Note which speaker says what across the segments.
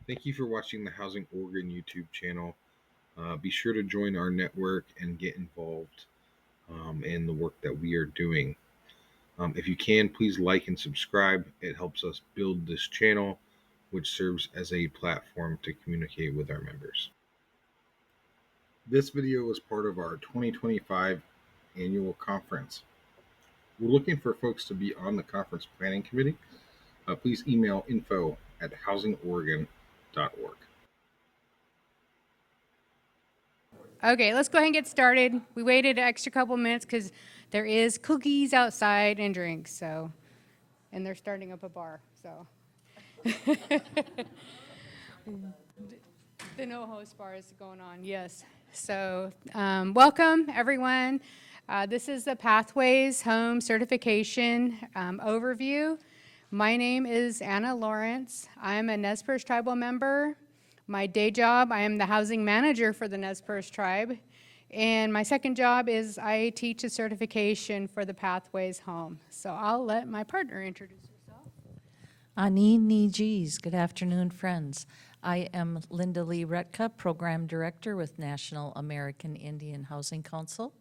Speaker 1: Thank you for watching the Housing Oregon YouTube channel. Be sure to join our network and get involved in the work that we are doing. If you can, please like and subscribe. It helps us build this channel, which serves as a platform to communicate with our members. This video is part of our 2025 annual conference. We're looking for folks to be on the conference planning committee. Please email info@housingoregon.org.
Speaker 2: Okay, let's go ahead and get started. We waited an extra couple minutes because there is cookies outside and drinks, and they're starting up a bar, so. The no host bar is going on, yes. So, welcome everyone. This is the Pathways Home Certification overview. My name is Anna Lawrence. I'm a Nez Perce tribal member. My day job, I am the housing manager for the Nez Perce tribe. And my second job is I teach a certification for the Pathways Home. So I'll let my partner introduce herself.
Speaker 3: Ani Nijis. Good afternoon, friends. I am Linda Lee Retka, Program Director with National American Indian Housing Council.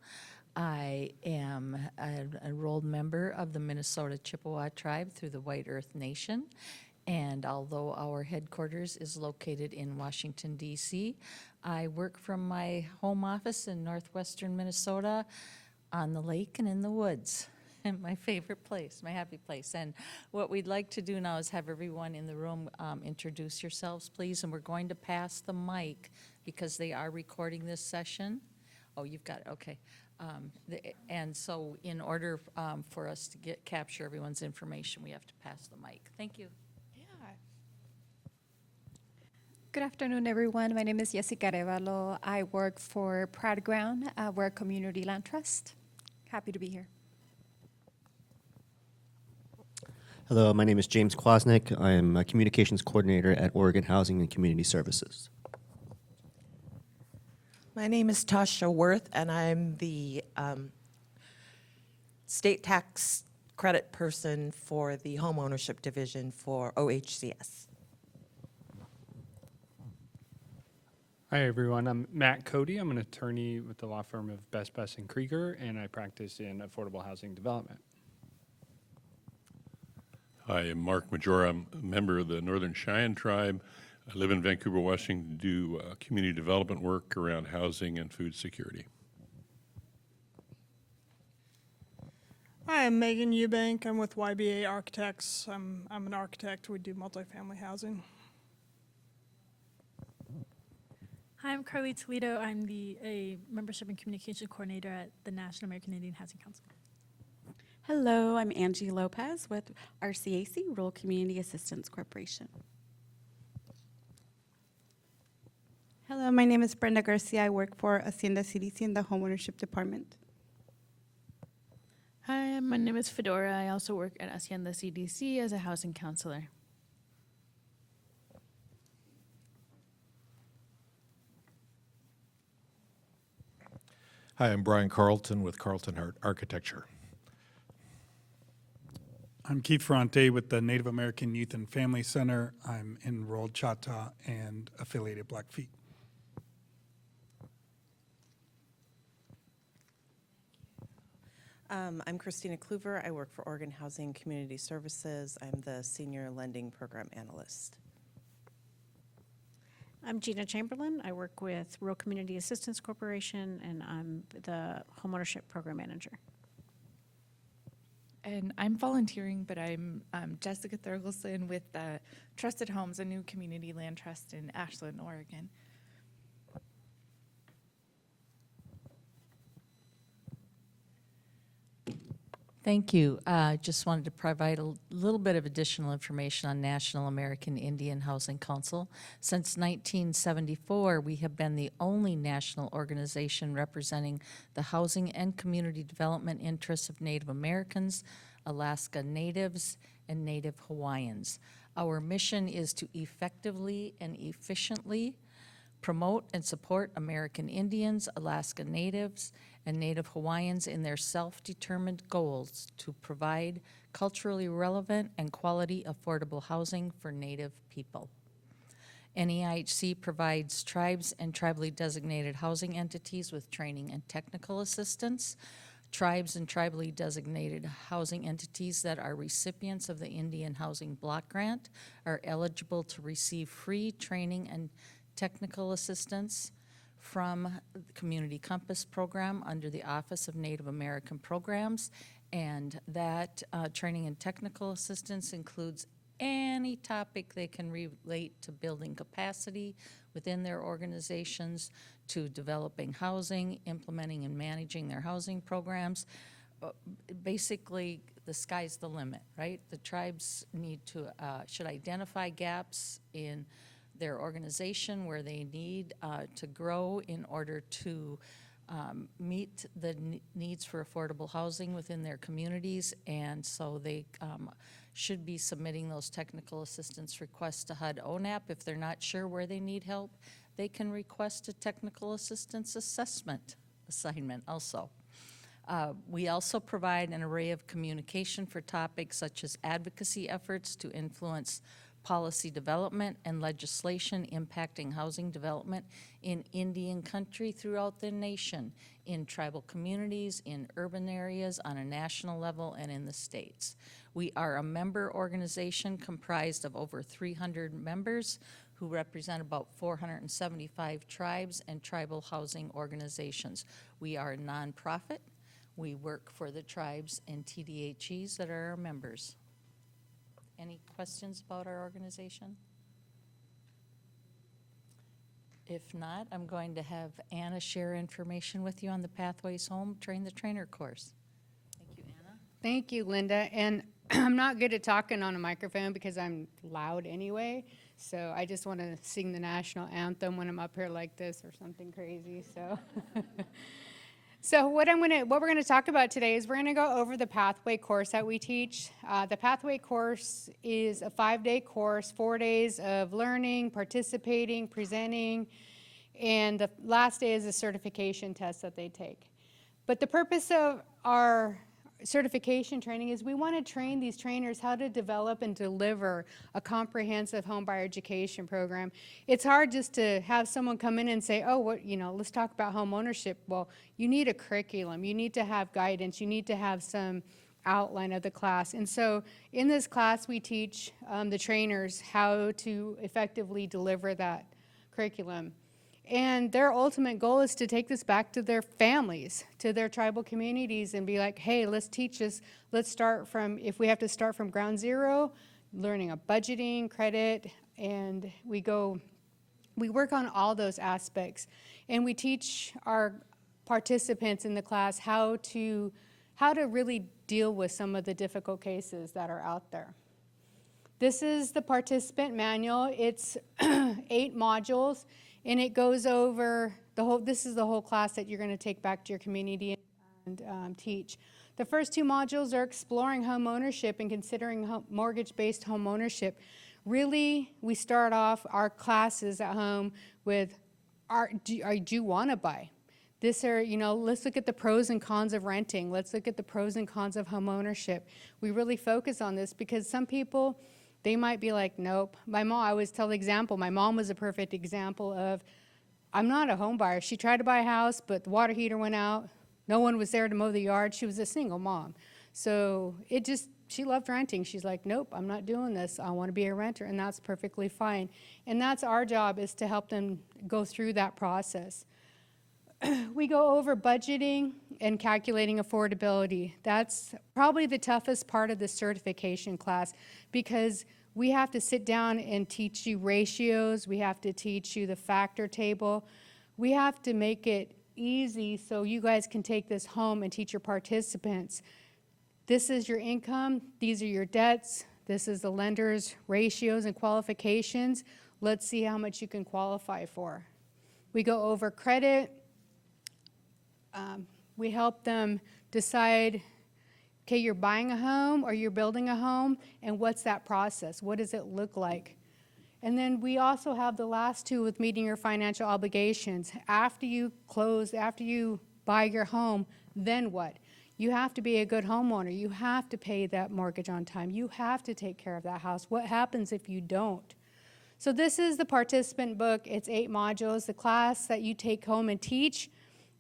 Speaker 3: I am an enrolled member of the Minnesota Chippewa tribe through the White Earth Nation. And although our headquarters is located in Washington, D.C., I work from my home office in northwestern Minnesota on the lake and in the woods. And my favorite place, my happy place. And what we'd like to do now is have everyone in the room introduce yourselves, please. And we're going to pass the mic because they are recording this session. Oh, you've got it, okay. And so in order for us to capture everyone's information, we have to pass the mic. Thank you.
Speaker 4: Good afternoon, everyone. My name is Jessica Arevalo. I work for Pride Ground. We're a community land trust. Happy to be here.
Speaker 5: Hello, my name is James Kwasnick. I am a communications coordinator at Oregon Housing and Community Services.
Speaker 6: My name is Tasha Worth, and I'm the state tax credit person for the Homeownership division for OHCS.
Speaker 7: Hi, everyone. I'm Matt Cody. I'm an attorney with the law firm of Best and Krieger, and I practice in affordable housing development.
Speaker 8: Hi, I'm Mark Majora. I'm a member of the Northern Cheyenne Tribe. I live in Vancouver, Washington, to do community development work around housing and food security.
Speaker 9: Hi, I'm Megan Eubank. I'm with YBA Architects. I'm an architect. We do multifamily housing.
Speaker 10: Hi, I'm Carly Toledo. I'm a membership and communication coordinator at the National American Indian Housing Council.
Speaker 11: Hello, I'm Angie Lopez with RCAC, Rural Community Assistance Corporation.
Speaker 12: Hello, my name is Brenda Garcia. I work for Hacienda CDC in the Homeownership Department.
Speaker 13: Hi, my name is Fedora. I also work at Hacienda CDC as a housing counselor.
Speaker 14: Hi, I'm Brian Carlton with Carlton Architecture.
Speaker 15: I'm Keith Ferrante with the Native American Youth and Family Center. I'm enrolled Chata and affiliated Blackfeet.
Speaker 6: I'm Christina Kluver. I work for Oregon Housing Community Services. I'm the Senior Lending Program Analyst.
Speaker 16: I'm Gina Chamberlain. I work with Rural Community Assistance Corporation, and I'm the Homeownership Program Manager.
Speaker 13: And I'm volunteering, but I'm Jessica Thurgelson with Trusted Homes, a new community land trust in Ashland, Oregon.
Speaker 3: Thank you. Just wanted to provide a little bit of additional information on National American Indian Housing Council. Since 1974, we have been the only national organization representing the housing and community development interests of Native Americans, Alaska Natives, and Native Hawaiians. Our mission is to effectively and efficiently promote and support American Indians, Alaska Natives, and Native Hawaiians in their self-determined goals to provide culturally relevant and quality affordable housing for Native people. NAIHC provides tribes and tribally designated housing entities with training and technical assistance. Tribes and tribally designated housing entities that are recipients of the Indian Housing Block Grant are eligible to receive free training and technical assistance from the Community Compass Program under the Office of Native American Programs. And that training and technical assistance includes any topic they can relate to building capacity within their organizations, to developing housing, implementing and managing their housing programs. Basically, the sky's the limit, right? The tribes need to, should identify gaps in their organization where they need to grow in order to meet the needs for affordable housing within their communities, and so they should be submitting those technical assistance requests to HUD ONAP. If they're not sure where they need help, they can request a technical assistance assessment assignment also. We also provide an array of communication for topics such as advocacy efforts to influence policy development and legislation impacting housing development in Indian country throughout the nation, in tribal communities, in urban areas, on a national level, and in the states. We are a member organization comprised of over 300 members who represent about 475 tribes and tribal housing organizations. We are a nonprofit. We work for the tribes and TDHEs that are our members. Any questions about our organization? If not, I'm going to have Anna share information with you on the Pathways Home Train the Trainer course. Thank you, Anna.
Speaker 2: Thank you, Linda. And I'm not good at talking on a microphone because I'm loud anyway. So I just want to sing the national anthem when I'm up here like this or something crazy. So what we're going to talk about today is we're going to go over the Pathway course that we teach. The Pathway course is a 5-day course, 4 days of learning, participating, presenting, and the last day is a certification test that they take. But the purpose of our certification training is we want to train these trainers how to develop and deliver a comprehensive homebuyer education program. It's hard just to have someone come in and say, oh, let's talk about home ownership. Well, you need a curriculum, you need to have guidance, you need to have some outline of the class. And so in this class, we teach the trainers how to effectively deliver that curriculum. And their ultimate goal is to take this back to their families, to their tribal communities, and be like, hey, let's teach this. Let's start from, if we have to start from ground zero, learning of budgeting, credit, and we work on all those aspects. And we teach our participants in the class how to really deal with some of the difficult cases that are out there. This is the participant manual. It's 8 modules. And it goes over this is the whole class that you're going to take back to your community and teach. The first 2 modules are exploring home ownership and considering mortgage-based home ownership. Really, we start off our classes at home with, do you want to buy? Let's look at the pros and cons of renting. Let's look at the pros and cons of home ownership. We really focus on this because some people, they might be like, nope. My mom, I always tell the example, my mom was a perfect example of, I'm not a home buyer. She tried to buy a house, but the water heater went out. No one was there to mow the yard. She was a single mom. So she loved renting. She's like, nope, I'm not doing this. I want to be a renter, and that's perfectly fine. And that's our job, is to help them go through that process. We go over budgeting and calculating affordability. That's probably the toughest part of the certification class because we have to sit down and teach you ratios. We have to teach you the factor table. We have to make it easy so you guys can take this home and teach your participants. This is your income. These are your debts. This is the lender's ratios and qualifications. Let's see how much you can qualify for. We go over credit. We help them decide, okay, you're buying a home or you're building a home, and what's that process? What does it look like? And then we also have the last 2 with meeting your financial obligations. After you close, after you buy your home, then what? You have to be a good homeowner. You have to pay that mortgage on time. You have to take care of that house. What happens if you don't? So this is the participant book. It's 8 modules. The class that you take home and teach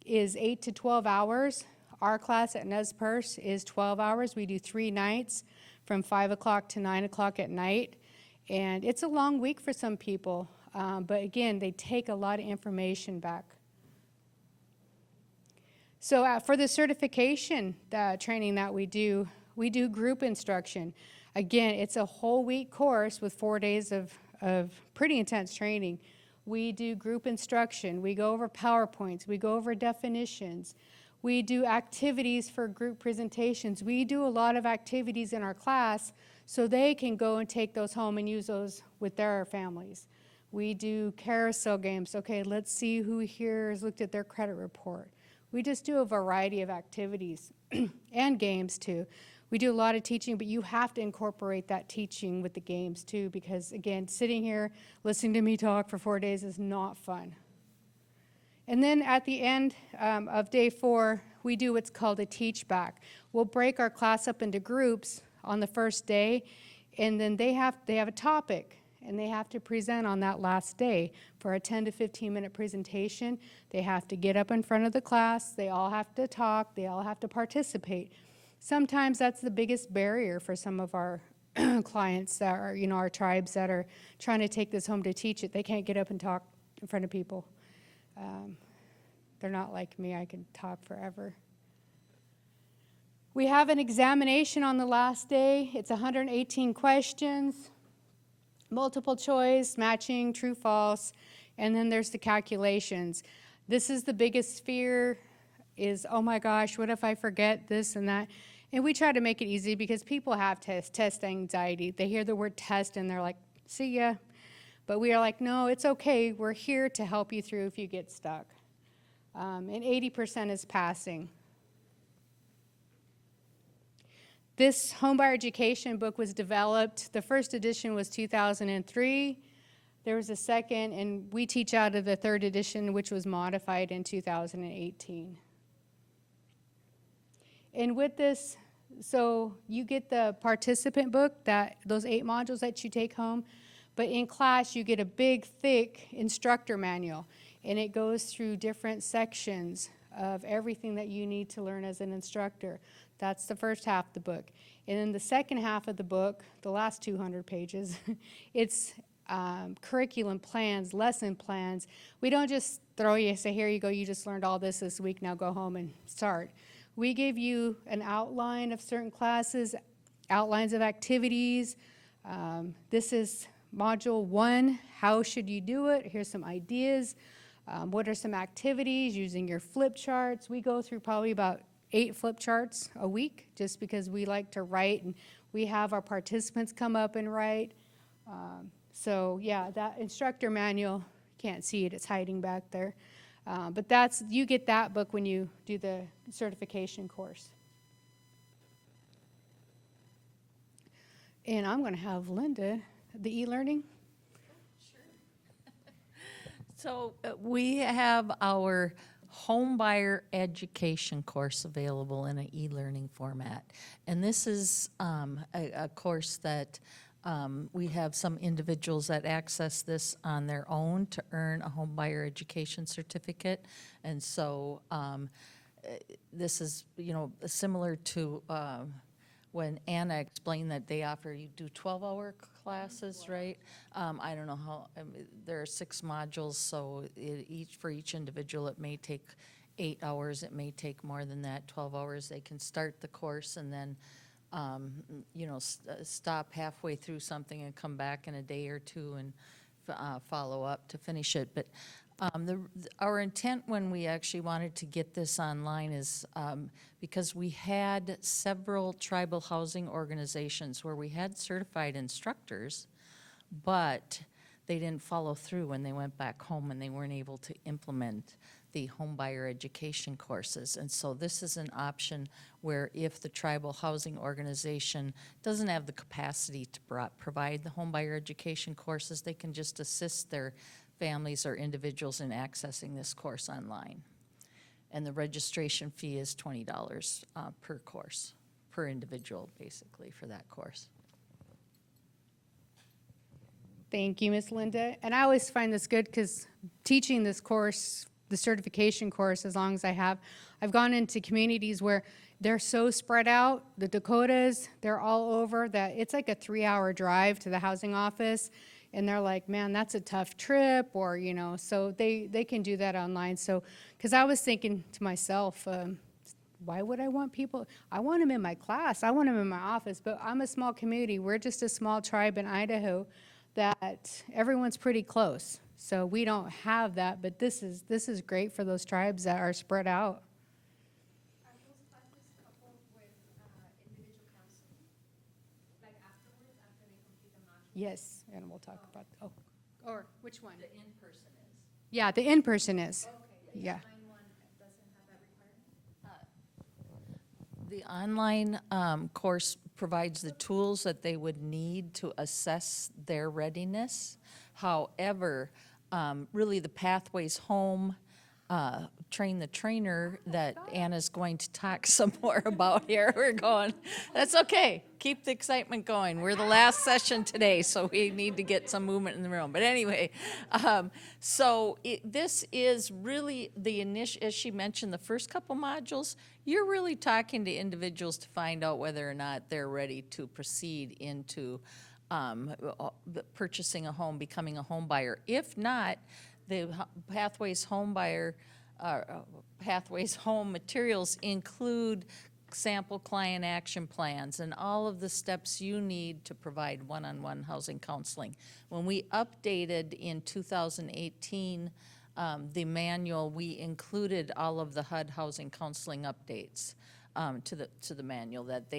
Speaker 2: is 8 to 12 hours. Our class at Nez Perce is 12 hours. We do 3 nights from 5 o'clock to 9 o'clock at night. And it's a long week for some people. But again, they take a lot of information back. So for the certification training that we do group instruction. Again, it's a whole week course with 4 days of pretty intense training. We do group instruction. We go over PowerPoints. We go over definitions. We do activities for group presentations. We do a lot of activities in our class so they can go and take those home and use those with their families. We do carousel games. Okay, let's see who here has looked at their credit report. We just do a variety of activities and games too. We do a lot of teaching, but you have to incorporate that teaching with the games too, because again, sitting here listening to me talk for 4 days is not fun. And then at the end of day 4, we do what's called a teach back. We'll break our class up into groups on the first day, and then they have a topic, and they have to present on that last day for a 10 to 15 minute presentation. They have to get up in front of the class. They all have to talk. They all have to participate. Sometimes that's the biggest barrier for some of our clients that are, our tribes that are trying to take this home to teach it. They can't get up and talk in front of people. They're not like me. I can talk forever. We have an examination on the last day. It's 118 questions, multiple choice, matching, true, false, and then there's the calculations. This is the biggest fear is, oh my gosh, what if I forget this and that? And we try to make it easy because people have test anxiety. They hear the word test and they're like, see ya. But we are like, no, it's okay. We're here to help you through if you get stuck. And 80% is passing. This Homebuyer Education book was developed. The first edition was 2003. There was a second, and we teach out of the third edition, which was modified in 2018. And with this, so you get the participant book, those 8 modules that you take home, but in class you get a big, thick instructor manual, and it goes through different sections of everything that you need to learn as an instructor. That's the first half of the book. And then the second half of the book, the last 200 pages, it's curriculum plans, lesson plans. We don't just throw you, say, here you go, you just learned all this week, now go home and start. We give you an outline of certain classes, outlines of activities. This is module 1, how should you do it? Here's some ideas. What are some activities using your flip charts? We go through probably about 8 flip charts a week just because we like to write, and we have our participants come up and write. So yeah, that instructor manual, can't see it, it's hiding back there. But you get that book when you do the certification course. And I'm going to have Linda, the e-learning.
Speaker 3: So we have our Homebuyer Education course available in an e-learning format. And this is a course that we have some individuals that access this on their own to earn a Homebuyer Education certificate. And so this is, similar to when Anna explained that they offer, you do 12-hour classes, right? I don't know how, there are 6 modules, so for each individual, it may take 8 hours, it may take more than that, 12 hours. They can start the course and then, stop halfway through something and come back in a day or 2 and follow up to finish it. But our intent when we actually wanted to get this online is because we had several tribal housing organizations where we had certified instructors, but they didn't follow through when they went back home and they weren't able to implement the Homebuyer Education courses. And so this is an option where if the tribal housing organization doesn't have the capacity to provide the Homebuyer Education courses, they can just assist their families or individuals in accessing this course online. And the registration fee is $20 per course, per individual, basically, for that course.
Speaker 2: Thank you, Miss Linda. And I always find this good because teaching this course, the certification course, as long as I have, I've gone into communities where they're so spread out. The Dakotas, they're all over that it's like a 3-hour drive to the housing office. And they're like, man, that's a tough trip, or, you know, so they can do that online. So, because I was thinking to myself, why would I want people? I want them in my class. I want them in my office, but I'm a small community. We're just a small tribe in Idaho that everyone's pretty close. So we don't have that, but this is great for those tribes that are spread out.
Speaker 17: Are those classes coupled with individual counseling? Like afterwards, after they complete the module?
Speaker 2: Yes, and we'll talk about, or which one?
Speaker 3: The in-person is.
Speaker 2: Yeah, the in-person is.
Speaker 17: Okay.
Speaker 2: Yeah.
Speaker 17: The online one doesn't have that requirement?
Speaker 3: The online course provides the tools that they would need to assess their readiness. However, really the Pathways Home, Train the Trainer that Anna's going to talk some more about here. We're going, that's okay. Keep the excitement going. We're the last session today, so we need to get some movement in the room. But anyway, this is really the initial, as she mentioned, the first couple modules, you're really talking to individuals to find out whether or not they're ready to proceed into purchasing a home, becoming a home buyer. If not, the Pathways Homebuyer, Pathways Home materials include sample client action plans and all of the steps you need to provide one-on-one housing counseling. When we updated in 2018 the manual, we included all of the HUD housing counseling updates to the manual that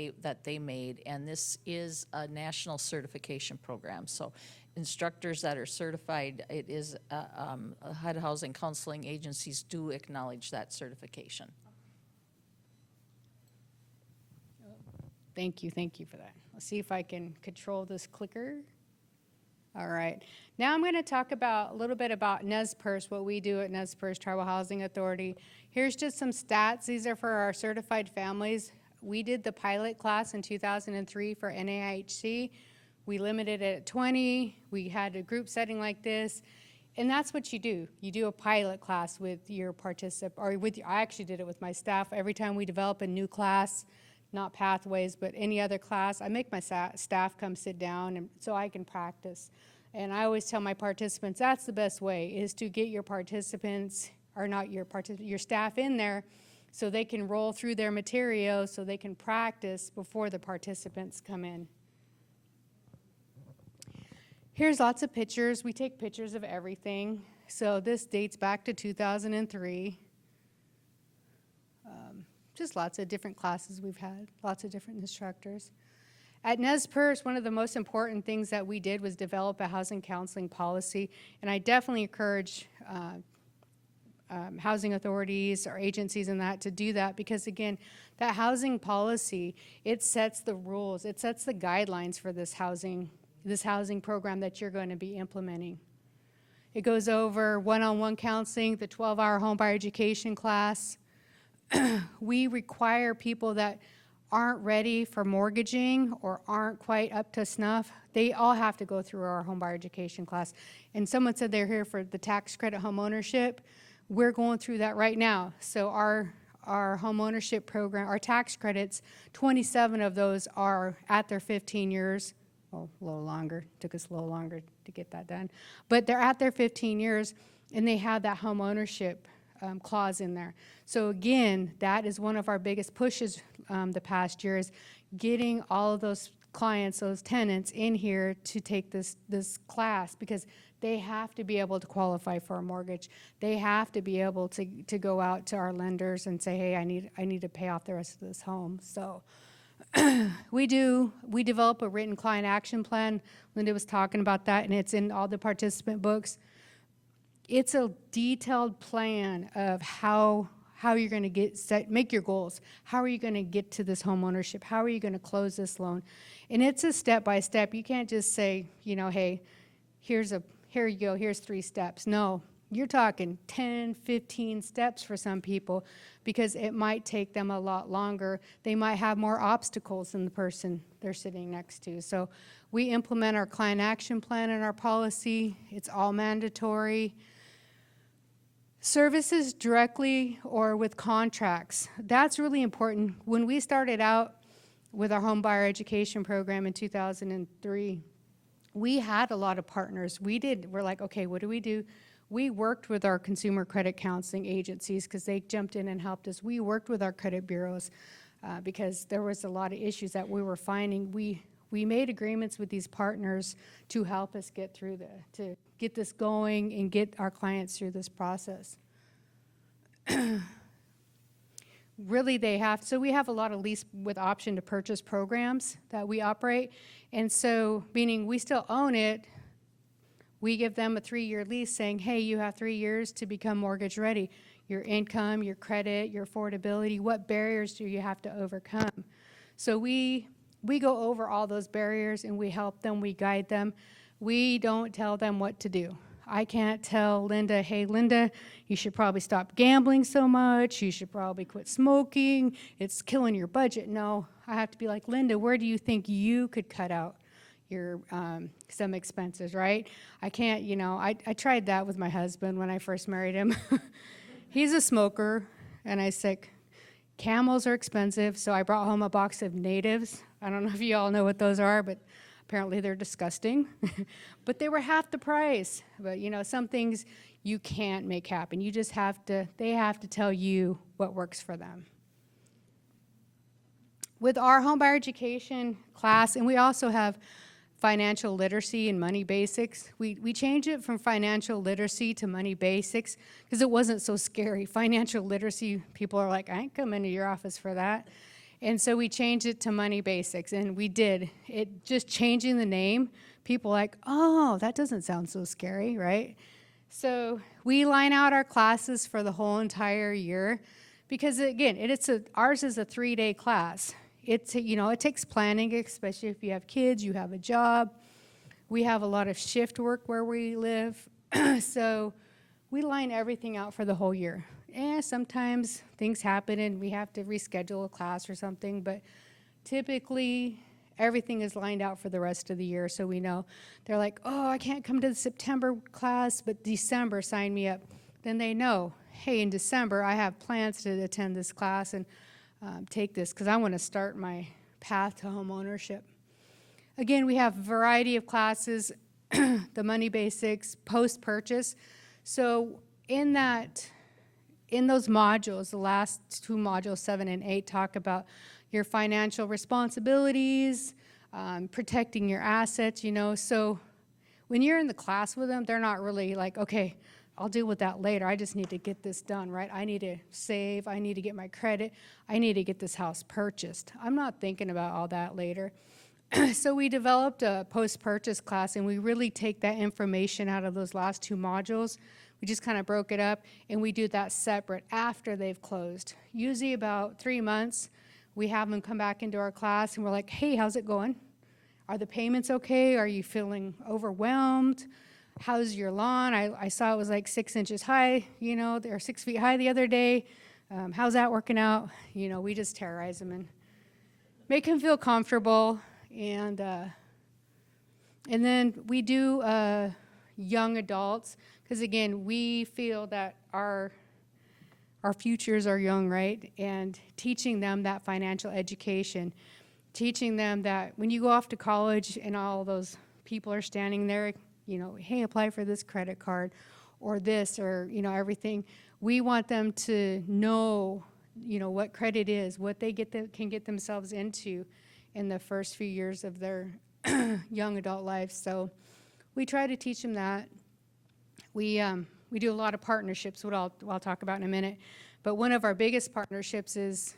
Speaker 3: they made, and this is a national certification program. So instructors that are certified, it is HUD housing counseling agencies do acknowledge that certification.
Speaker 2: Thank you for that. Let's see if I can control this clicker. All right. Now I'm going to talk a little bit about NESPERS, what we do at NESPERS Tribal Housing Authority. Here's just some stats. These are for our certified families. We did the pilot class in 2003 for NAIHC. We limited it at 20. We had a group setting like this. And that's what you do. You do a pilot class with your participant, or I actually did it with my staff. Every time we develop a new class, not Pathways, but any other class, I make my staff come sit down and so I can practice. And I always tell my participants, that's the best way, is to get your participants, or not your staff in there so they can roll through their material so they can practice before the participants come in. Here's lots of pictures. We take pictures of everything. So this dates back to 2003. Just lots of different classes we've had, lots of different instructors. At NESPERS, one of the most important things that we did was develop a housing counseling policy, and I definitely encourage housing authorities or agencies in that to do that, because again, that housing policy, it sets the rules, it sets the guidelines for this housing program that you're going to be implementing. It goes over one-on-one counseling, the 12-hour homebuyer education class. We require people that aren't ready for mortgaging or aren't quite up to snuff, they all have to go through our homebuyer education class. And someone said they're here for the tax credit homeownership. We're going through that right now. So our homeownership program, our tax credits, 27 of those are at their 15 years. Well, a little longer, took us a little longer to get that done. But they're at their 15 years and they have that homeownership clause in there. So again, that is one of our biggest pushes the past year, is getting all of those clients, those tenants in here to take this class, because they have to be able to qualify for a mortgage. They have to be able to go out to our lenders and say, hey, I need to pay off the rest of this home. So we develop a written client action plan. Linda was talking about that, and it's in all the participant books. It's a detailed plan of how you're going to make your goals. How are you going to get to this home ownership? How are you going to close this loan? And it's a step-by-step. You can't just say, hey, here you go, here's 3 steps. No, you're talking 10, 15 steps for some people because it might take them a lot longer. They might have more obstacles than the person they're sitting next to. So we implement our client action plan in our policy. It's all mandatory. Services directly or with contracts. That's really important. When we started out with our Homebuyer Education program in 2003, we had a lot of partners. We're like, okay, what do? We worked with our consumer credit counseling agencies because they jumped in and helped us. We worked with our credit bureaus because there was a lot of issues that we were finding. We made agreements with these partners to help us get through to get this going and get our clients through this process. Really, so we have a lot of lease with option to purchase programs that we operate. And so, meaning we still own it, we give them a 3-year lease saying, hey, you have 3 years to become mortgage ready. Your income, your credit, your affordability, what barriers do you have to overcome? So we go over all those barriers and we help them, we guide them. We don't tell them what to do. I can't tell Linda, hey, Linda, you should probably stop gambling so much. You should probably quit smoking. It's killing your budget. No, I have to be like, Linda, where do you think you could cut out your some expenses, right? I can't, I tried that with my husband when I first married him. He's a smoker, and I said, Camels are expensive, so I brought home a box of Natives. I don't know if you all know what those are, but apparently they're disgusting. But they were half the price. But some things you can't make happen. You just they have to tell you what works for them. With our Homebuyer Education class, and we also have financial literacy and money basics. We changed it from financial literacy to money basics because it wasn't so scary. Financial literacy, people are like, I ain't coming to your office for that. And so we changed it to money basics, and we did. It just changing the name, people like, oh, that doesn't sound so scary, right? So we line out our classes for the whole entire year because, again, ours is a 3-day class. It takes planning, especially if you have kids, you have a job. We have a lot of shift work where we live. So we line everything out for the whole year. And sometimes things happen and we have to reschedule a class or something, but typically everything is lined out for the rest of the year. So we know they're like, oh, I can't come to the September class, but December, sign me up. Then they know, hey, in December, I have plans to attend this class and take this because I want to start my path to home ownership. Again, we have a variety of classes, the money basics, post-purchase. So in those modules, the last 2 modules, 7 and 8, talk about your financial responsibilities, protecting your assets, So when you're in the class with them, they're not really like, okay, I'll deal with that later. I just need to get this done, right? I need to save. I need to get my credit. I need to get this house purchased. I'm not thinking about all that later. So we developed a post-purchase class, and we really take that information out of those last 2 modules. We just kind of broke it up, and we do that separate after they've closed. Usually about 3 months, we have them come back into our class, and we're like, hey, how's it going? Are the payments okay? Are you feeling overwhelmed? How's your lawn? I saw it was like 6 inches high, they're 6 feet high the other day. How's that working out? We just terrorize them and make them feel comfortable. And then we do young adults, because again, we feel that our futures are young, right? And teaching them that financial education, teaching them that when you go off to college and all those people are standing there, hey, apply for this credit card or this or, everything. We want them to know, what credit is, what they can get themselves into in the first few years of their young adult life. So we try to teach them that. We do a lot of partnerships, what I'll talk about in a minute. But one of our biggest partnerships is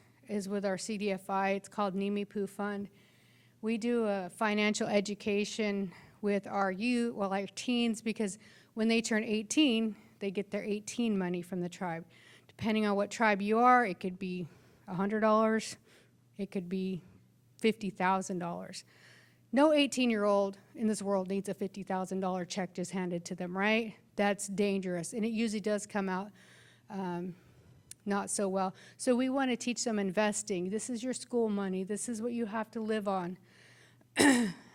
Speaker 2: with our CDFI. It's called NIMIPU Fund. We do a financial education with our teens, because when they turn 18, they get their 18 money from the tribe. Depending on what tribe you are, it could be $100, it could be $50,000. No 18-year-old in this world needs a $50,000 check just handed to them, right? that's dangerous, and it usually does come out not so well. So we want to teach them investing. This is your school money. This is what you have to live on.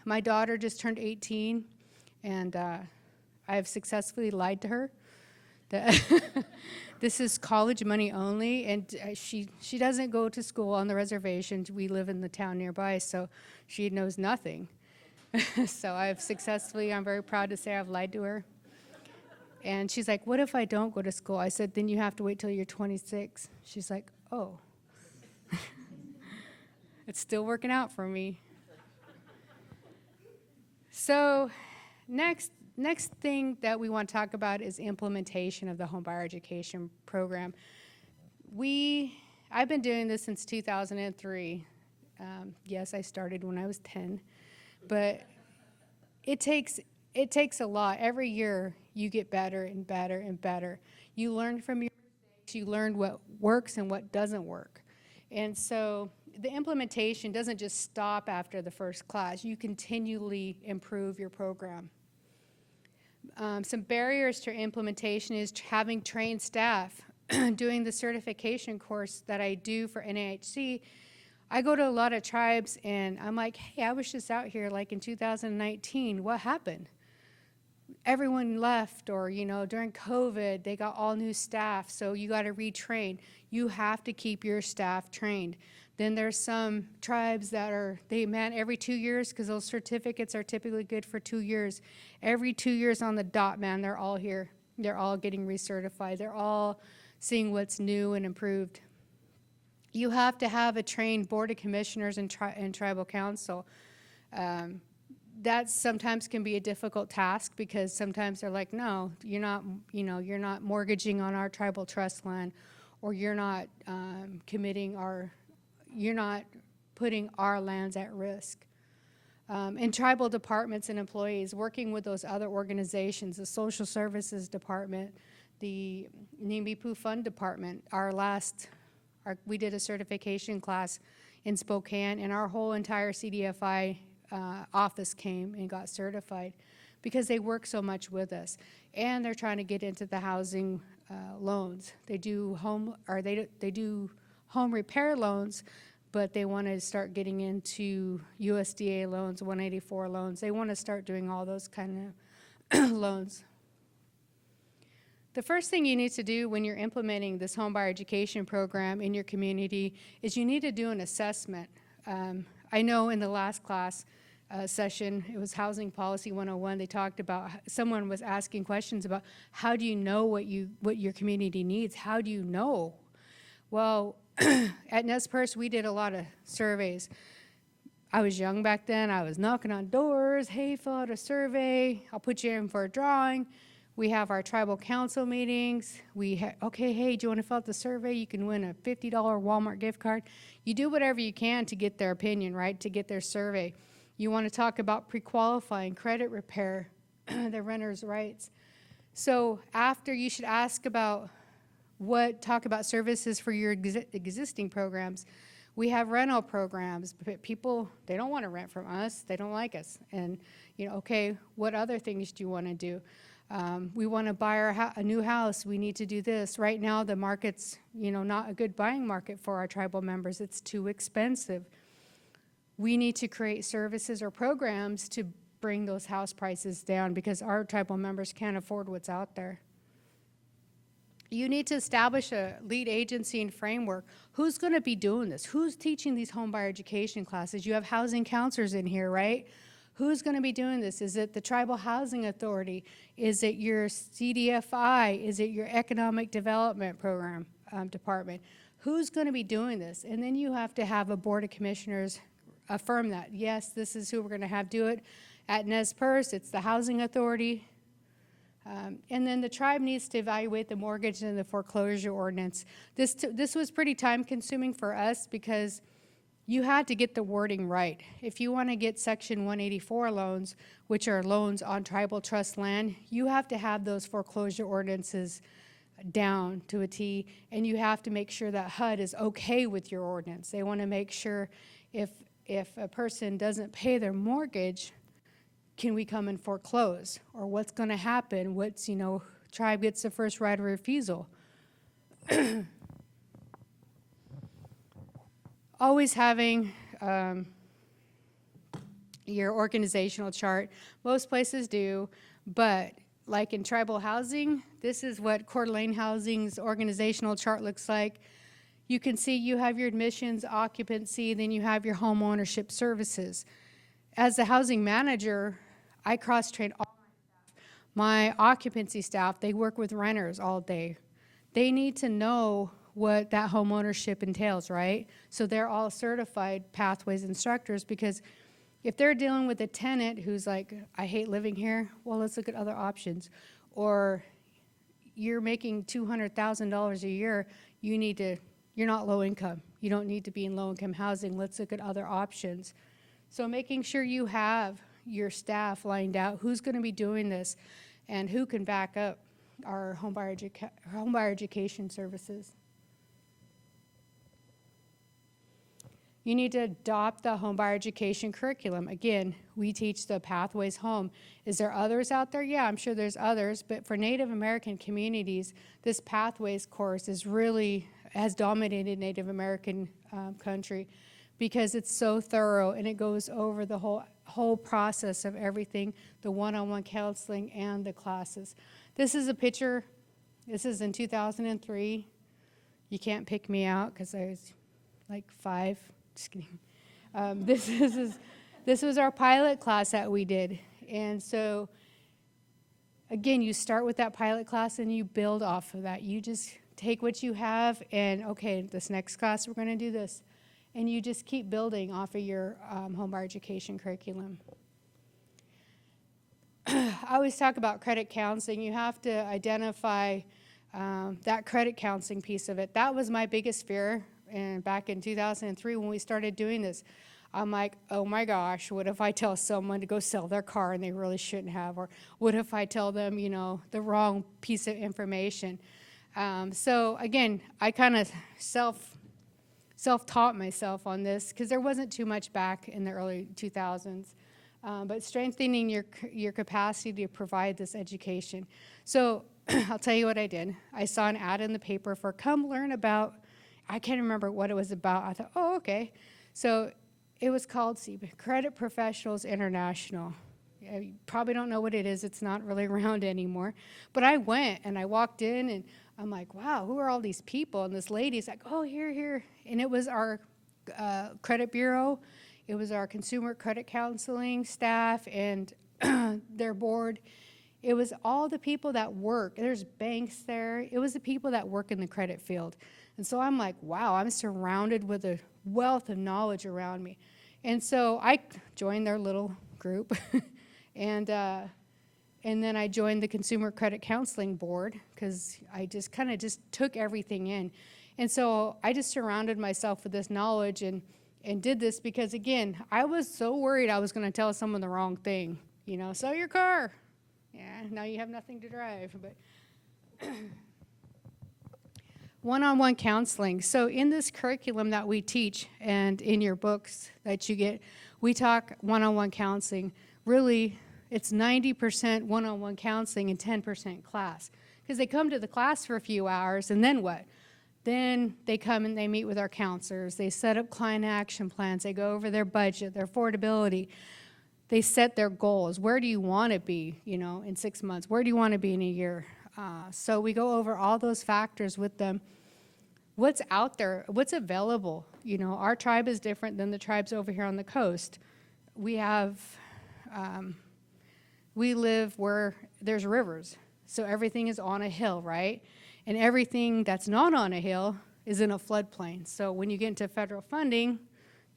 Speaker 2: My daughter just turned 18, and I have successfully lied to her that this is college money only, and she doesn't go to school on the reservation. We live in the town nearby, so she knows nothing. So I'm very proud to say I've lied to her. And she's like, what if I don't go to school? I said, then you have to wait till you're 26. She's like, oh. It's still working out for me. So next thing that we want to talk about is implementation of the Homebuyer Education Program. I've been doing this since 2003. Yes, I started when I was 10, but it takes a lot. Every year you get better and better and better. You learn from your mistakes. You learn what works and what doesn't work. And so the implementation doesn't just stop after the first class. You continually improve your program. Some barriers to implementation is having trained staff. Doing the certification course that I do for NAIHC, I go to a lot of tribes and I'm like, hey, I was just out here like in 2019. What happened? Everyone left, or during COVID, they got all new staff, so you got to retrain. You have to keep your staff trained. Then there's some tribes that they man every 2 years, because those certificates are typically good for 2 years. Every 2 years on the dot, man, they're all here. They're all getting recertified. They're all seeing what's new and improved. You have to have a trained board of commissioners and tribal council. That sometimes can be a difficult task, because sometimes they're like, no, you're not mortgaging on our tribal trust land, or you're not you're not putting our lands at risk. And tribal departments and employees working with those other organizations, the social services department, the Nimbipu Fund department. We did a certification class in Spokane, and our whole entire CDFI office came and got certified because they work so much with us, and they're trying to get into the housing loans. They do home repair loans, but they want to start getting into USDA loans, 184 loans. They want to start doing all those kind of loans. The first thing you need to do when you're implementing this homebuyer education program in your community is you need to do an assessment. I know in the last class session, it was Housing Policy 101, they talked about, someone was asking questions about how do you know what your community needs? How do you know? Well, at Nez Perce, we did a lot of surveys. I was young back then. I was knocking on doors. Hey, fill out a survey. I'll put you in for a drawing. We have our tribal council meetings. Okay, hey, do you want to fill out the survey? You can win a $50 Walmart gift card. You do whatever you can to get their opinion, right, to get their survey. You want to talk about pre-qualifying, credit repair, the renter's rights. So after, you should ask about talk about services for your existing programs. We have rental programs, but people, they don't want to rent from us. They don't like us. And, okay, what other things do you want to do? We want to buy a new house. We need to do this. Right now, the market's, not a good buying market for our tribal members. It's too expensive. We need to create services or programs to bring those house prices down, because our tribal members can't afford what's out there. You need to establish a lead agency and framework. Who's going to be doing this? Who's teaching these homebuyer education classes? You have housing counselors in here, right? Who's going to be doing this? Is it the Tribal Housing Authority? Is it your CDFI? Is it your Economic Development Program department? Who's going to be doing this? And then you have to have a board of commissioners affirm that. Yes, this is who we're going to have do it. At Nez Perce, it's the Housing Authority. And then the tribe needs to evaluate the mortgage and the foreclosure ordinance. This was pretty time consuming for us, because you had to get the wording right. If you want to get Section 184 loans, which are loans on tribal trust land, you have to have those foreclosure ordinances down to a T, and you have to make sure that HUD is okay with your ordinance. They want to make sure if a person doesn't pay their mortgage, can we come and foreclose? Or what's going to happen? What's, tribe gets the first right of refusal. Always having your organizational chart. Most places do, but like in tribal housing, this is what Coeur d'Alene Housing's organizational chart looks like. You can see you have your admissions, occupancy, then you have your home ownership services. As the housing manager, I cross-train all my staff. My occupancy staff, they work with renters all day. They need to know what that home ownership entails, right? So they're all certified Pathways instructors, because if they're dealing with a tenant who's like, I hate living here, well, let's look at other options. Or you're making $200,000 a year, you're not low income. You don't need to be in low income housing. Let's look at other options. So making sure you have your staff lined out, who's going to be doing this and who can back up our homebuyer education services. You need to adopt the homebuyer education curriculum. Again, we teach the Pathways Home. Is there others out there? Yeah, I'm sure there's others, but for Native American communities, this Pathways course has dominated Native American country, because it's so thorough and it goes over the whole process of everything, the one-on-one counseling and the classes. This is a picture. This is in 2003. You can't pick me out because I was like 5. Just kidding. This was our pilot class that we did. And so, again, you start with that pilot class and you build off of that. You just take what you have and, okay, this next class we're going to do this. And you just keep building off of your homebuyer education curriculum. I always talk about credit counseling. You have to identify that credit counseling piece of it. That was my biggest fear. And back in 2003 when we started doing this, I'm like, oh my gosh, what if I tell someone to go sell their car and they really shouldn't have? Or what if I tell them, the wrong piece of information? So again, I kind of self-taught myself on this because there wasn't too much back in the early 2000s. But strengthening your capacity to provide this education. So I'll tell you what I did. I saw an ad in the paper for come learn about, I can't remember what it was about. I thought, oh, okay. So it was called Credit Professionals International. You probably don't know what it is. It's not really around anymore. But I went and I walked in and I'm like, wow, who are all these people? And this lady's like, oh, here. And it was our credit bureau. It was our consumer credit counseling staff and their board. It was all the people that work. There's banks there. It was the people that work in the credit field. And so I'm like, wow, I'm surrounded with a wealth of knowledge around me. And so I joined their little group. And then I joined the Consumer Credit Counseling Board because I just kind of took everything in. And so I just surrounded myself with this knowledge and did this because, again, I was so worried I was going to tell someone the wrong thing. Sell your car. Yeah, now you have nothing to drive. But one-on-one counseling. So in this curriculum that we teach and in your books that you get, we talk one-on-one counseling. Really, it's 90% one-on-one counseling and 10% class. Because they come to the class for a few hours, and then what? Then they come and they meet with our counselors. They set up client action plans. They go over their budget, their affordability. They set their goals. Where do you want to be, in 6 months? Where do you want to be in a year? So we go over all those factors with them. What's out there? What's available? Our tribe is different than the tribes over here on the coast. We live where there's rivers. So everything is on a hill, right? And everything that's not on a hill is in a floodplain. So when you get into federal funding,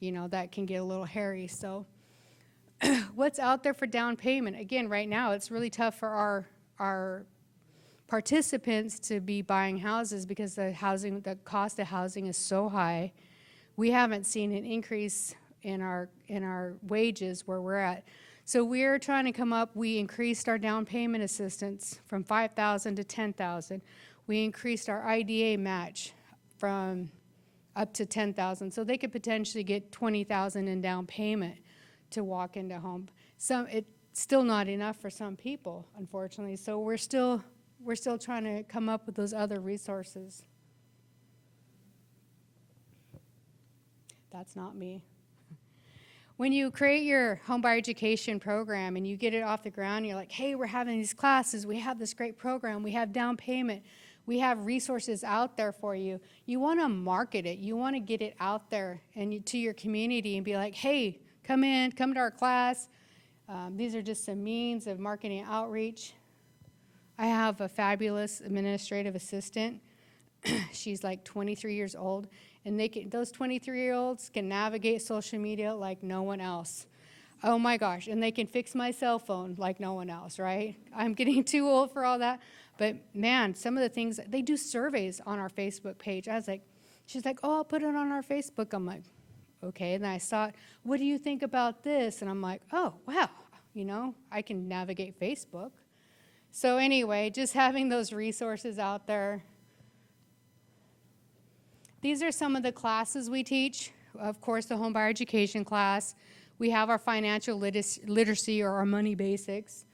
Speaker 2: that can get a little hairy. So what's out there for down payment? Again, right now, it's really tough for our participants to be buying houses because the cost of housing is so high. We haven't seen an increase in our wages where we're at. So we're trying to come up. We increased our down payment assistance from $5,000 to $10,000. We increased our IDA match from up to $10,000, so they could potentially get $20,000 in down payment to walk into home. still not enough for some people, unfortunately. So we're still trying to come up with those other resources. That's not me. When you create your homebuyer education program and you get it off the ground, you're like, hey, we're having these classes, we have this great program, we have down payment, we have resources out there for you. You want to market it. You want to get it out there and to your community and be like, hey, come to our class. These are just some means of marketing outreach. I have a fabulous administrative assistant. She's like 23 years old, and those 23-year-olds can navigate social media like no one else. Oh my gosh, and they can fix my cell phone like no one else, right? I'm getting too old for all that. But man, some of the things, they do surveys on our Facebook page. I was like, she's like, oh, I'll put it on our Facebook. I'm like, okay. And then I saw it, what do you think about this? And I'm like, oh, wow, I can navigate Facebook. So anyway, just having those resources out there. These are some of the classes we teach. Of course, the Homebuyer Education class. We have our financial literacy or our money basics.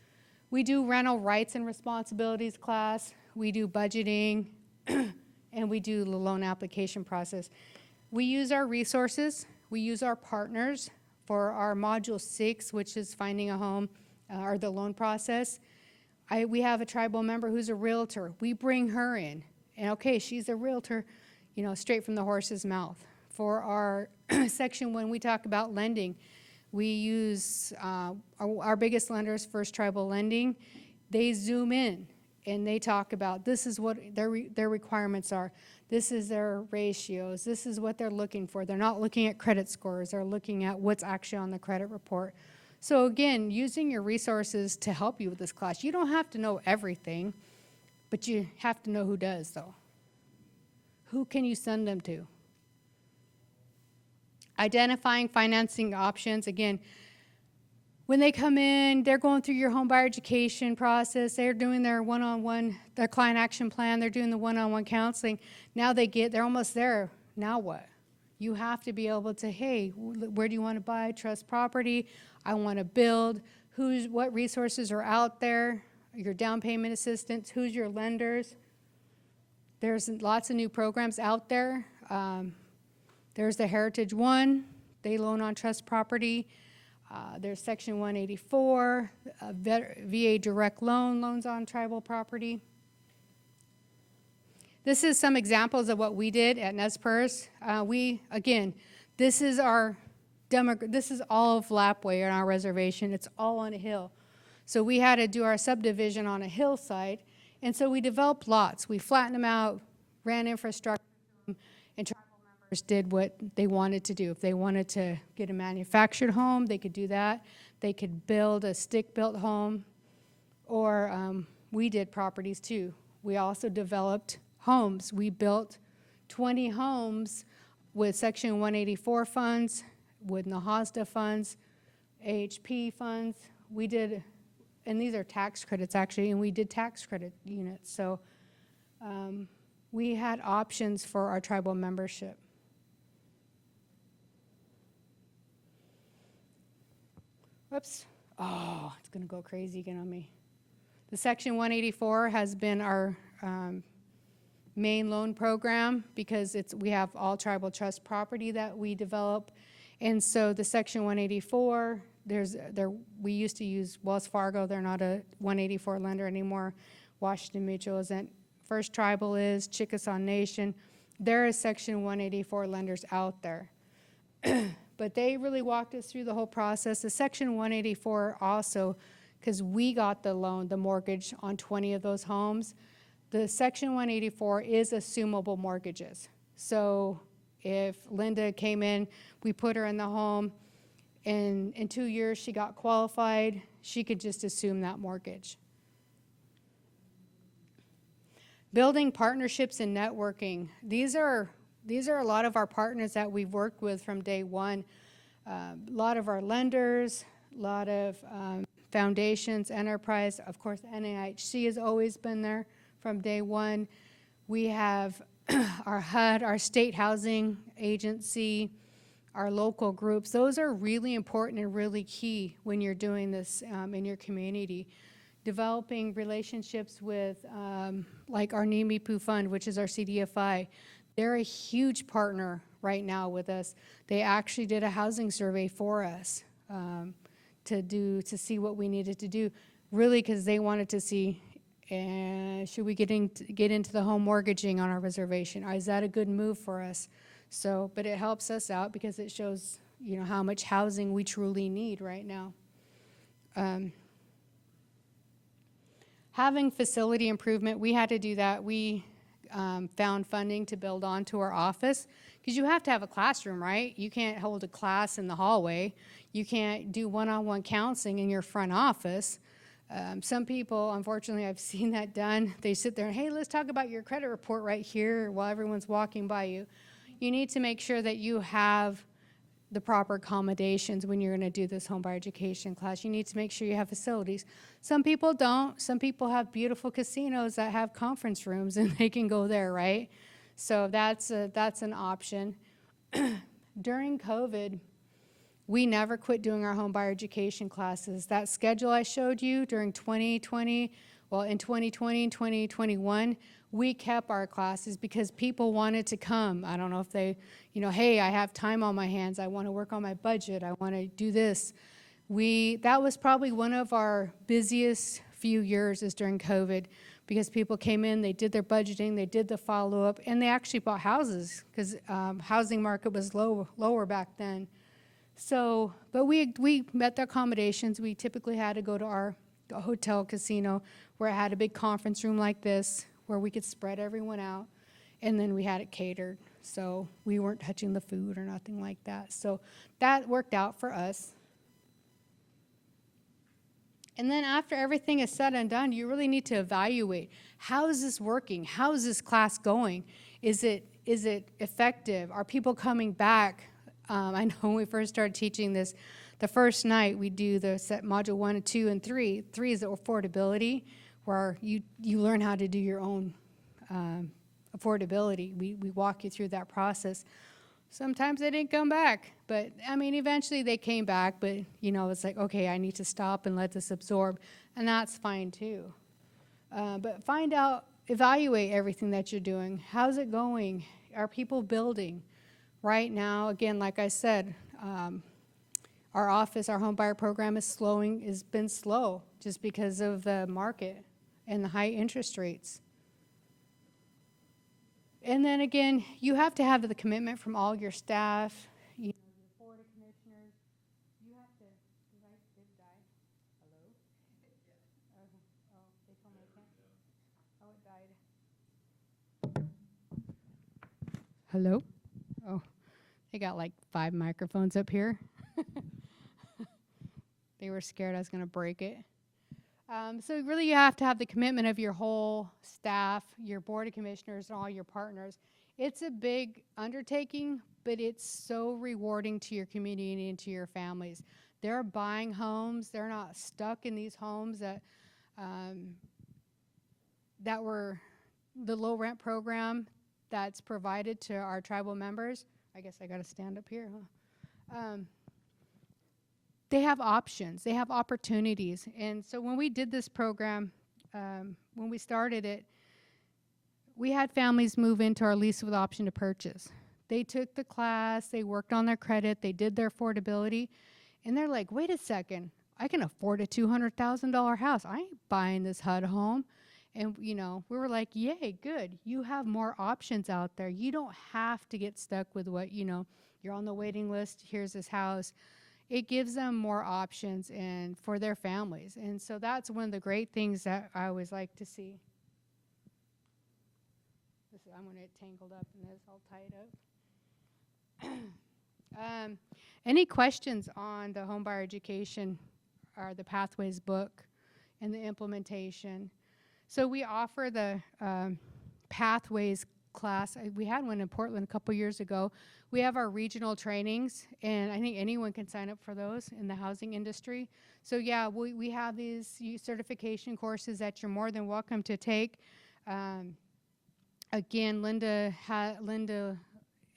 Speaker 2: We do rental rights and responsibilities class. We do budgeting, and we do the loan application process. We use our resources. We use our partners for our Module 6, which is finding a home, or the loan process. We have a tribal member who's a realtor. We bring her in. And okay, she's a realtor, straight from the horse's mouth. For our section when we talk about lending, we use our biggest lenders, First Tribal Lending. They zoom in and they talk about this is what their requirements are. This is their ratios. This is what they're looking for. They're not looking at credit scores. They're looking at what's actually on the credit report. So again, using your resources to help you with this class. You don't have to know everything, but you have to know who does, though. Who can you send them to? Identifying financing options. Again, when they come in, they're going through your home buyer education process. They're doing their one-on-one, their client action plan. They're doing the one-on-one counseling. Now they're almost there. Now what? You have to be able to, hey, where do you want to buy? Trust property. I want to build. What resources are out there? Your down payment assistance. Who's your lenders? There's lots of new programs out there. There's the Heritage One. They loan on trust property. There's Section 184, VA direct loans on tribal property. This is some examples of what we did at NESPERS. This is all of Lapway on our reservation. It's all on a hill. So we had to do our subdivision on a hillside, and so we developed lots. We flattened them out, ran infrastructure, and tribal members did what they wanted to do. If they wanted to get a manufactured home, they could do that. They could build a stick-built home, or we did properties too. We also developed homes. We built 20 homes with Section 184 funds, with NAIHC funds, AHP funds. We did, and these are tax credits actually, and we did tax credit units. So we had options for our tribal membership. Whoops. Oh, it's going to go crazy again on me. The Section 184 has been our main loan program because we have all tribal trust property that we develop. And so the Section 184, we used to use Wells Fargo. They're not a 184 lender anymore. Washington Mutual isn't. First Tribal is. Chickasaw Nation. There is Section 184 lenders out there. But they really walked us through the whole process. The Section 184 also, because we got the loan, the mortgage on 20 of those homes, the Section 184 is assumable mortgages. So if Linda came in, we put her in the home, and in 2 years she got qualified, she could just assume that mortgage. Building partnerships and networking. These are a lot of our partners that we've worked with from day one. A lot of our lenders, a lot of foundations, enterprise. Of course, NAIHC has always been there from day one. We have our HUD, our state housing agency, our local groups. Those are really important and really key when you're doing this in your community. Developing relationships with like our NIMIPU Fund, which is our CDFI. They're a huge partner right now with us. They actually did a housing survey for us to see what we needed to do, really because they wanted to see, should we get into the home mortgaging on our reservation? Is that a good move for us? So, but it helps us out because it shows, you know, how much housing we truly need right now. Having facility improvement, we had to do that. We found funding to build onto our office because you have to have a classroom, right? You can't hold a class in the hallway. You can't do one-on-one counseling in your front office. Some people, unfortunately, I've seen that done. They sit there and, hey, let's talk about your credit report right here while everyone's walking by you. You need to make sure that you have the proper accommodations when you're going to do this homebuyer education class. You need to make sure you have facilities. Some people don't. Some people have beautiful casinos that have conference rooms and they can go there, right? So that's an option. During COVID, we never quit doing our homebuyer education classes. That schedule I showed you during 2020, well, in 2020 and 2021, we kept our classes because people wanted to come. I don't know if they, you know, hey, I have time on my hands. I want to work on my budget. I want to do this. That was probably one of our busiest few years is during COVID because people came in, they did their budgeting, they did the follow-up, and they actually bought houses because housing market was lower back then. So, but we met the accommodations. We typically had to go to our hotel casino where it had a big conference room like this where we could spread everyone out, and then we had it catered. So we weren't touching the food or nothing like that. So that worked out for us. And then after everything is said and done, you really need to evaluate, how is this working? How is this class going? Is it effective? Are people coming back? I know when we first started teaching this, the first night we do the set module 1, 2, and 3. 3 is the affordability, where you learn how to do your own affordability. We walk you through that process. Sometimes they didn't come back, but I mean, eventually they came back, but you know, it's like, okay, I need to stop and let this absorb, and that's fine too. But find out, evaluate everything that you're doing. How's it going? Are people building? Right now, again, like I said, our office, our home buyer program has been slow just because of the market and the high interest rates. And then again, you have to have the commitment from all your staff, you know, the board of commissioners. You have to, did it die? Hello? Oh, they told me I can't. Oh, it died. Hello? Oh, they got like 5 microphones up here. They were scared I was going to break it. So really you have to have the commitment of your whole staff, your board of commissioners, and all your partners. It's a big undertaking, but it's so rewarding to your community and to your families. They're buying homes. They're not stuck in these homes that were the low rent program that's provided to our tribal members. I guess I got to stand up here, huh? They have options, they have opportunities. And so when we did this program, when we started it, we had families move into our lease with option to purchase. They took the class, they worked on their credit, they did their affordability, and they're like, wait a second, I can afford a $200,000 house. I ain't buying this HUD home. And, you know, we were like, yay, good. You have more options out there. You don't have to get stuck with what, you know, you're on the waiting list, here's this house. It gives them more options and for their families. And so that's one of the great things that I always like to see. I'm going to get tangled up in this, all tied up. Any questions on the Homebuyer Education or the Pathways book and the implementation? So we offer the Pathways class. We had one in Portland a couple years ago. We have our regional trainings, and I think anyone can sign up for those in the housing industry. So yeah, we have these certification courses that you're more than welcome to take. Again, Linda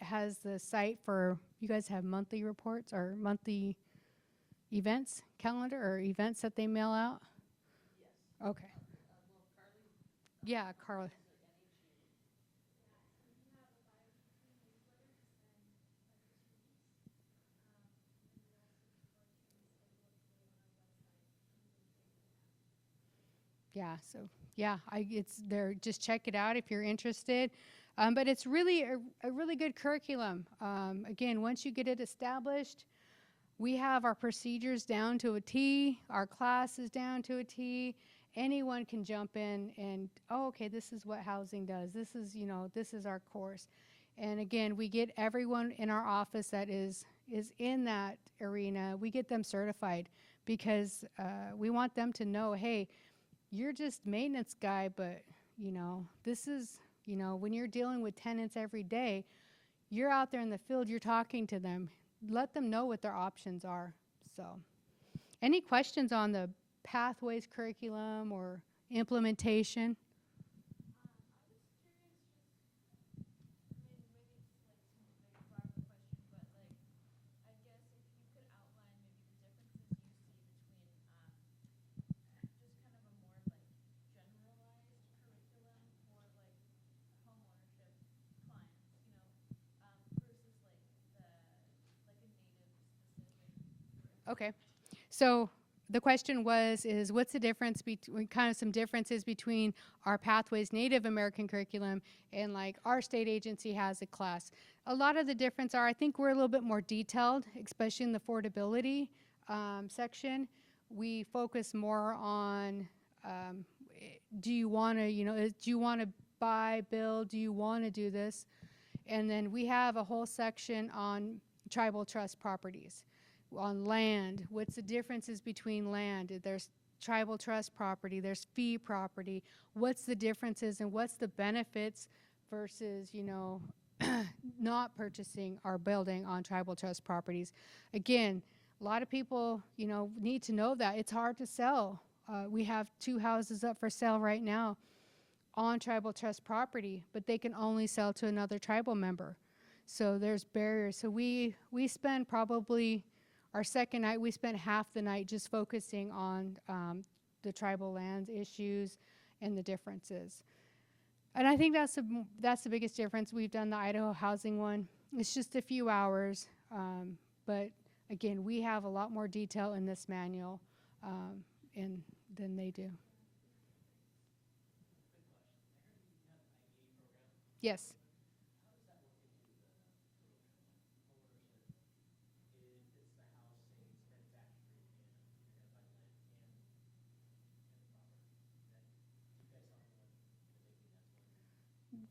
Speaker 2: has the site for you guys have monthly reports or monthly events calendar or events that they mail out? Yes. Okay. Yeah, Carla. Yeah, so yeah, it's there. Just check it out if you're interested. But it's really a really good curriculum. Again, once you get it established, we have our procedures down to a T, our classes down to a T. Anyone can jump in and, oh, okay, this is what housing does. This is, this is our course. And again, we get everyone in our office that is in that arena, we get them certified because we want them to know, hey, you're just maintenance guy, but this is, when you're dealing with tenants every day, you're out there in the field, you're talking to them. Let them know what their options are. So, any questions on the pathways curriculum or implementation? Okay. So the question is what's the difference between, kind of some differences between our Pathways Native American curriculum and like our state agency has a class. A lot of the difference are, I think we're a little bit more detailed, especially in the affordability section. We focus more on, do you want to, do you want to buy, build, do you want to do this? And then we have a whole section on tribal trust properties. On land, what's the differences between land? There's tribal trust property, there's fee property. What's the differences and what's the benefits versus, not purchasing or building on tribal trust properties? Again, a lot of people, need to know that. It's hard to sell. We have 2 houses up for sale right now on tribal trust property, but they can only sell to another tribal member. So there's barriers. So we spend probably, our second night, we spent half the night just focusing on the tribal lands issues and the differences. And I think that's the biggest difference. We've done the Idaho housing one. It's just a few hours. But again, we have a lot more detail in this manual than they do. Yes.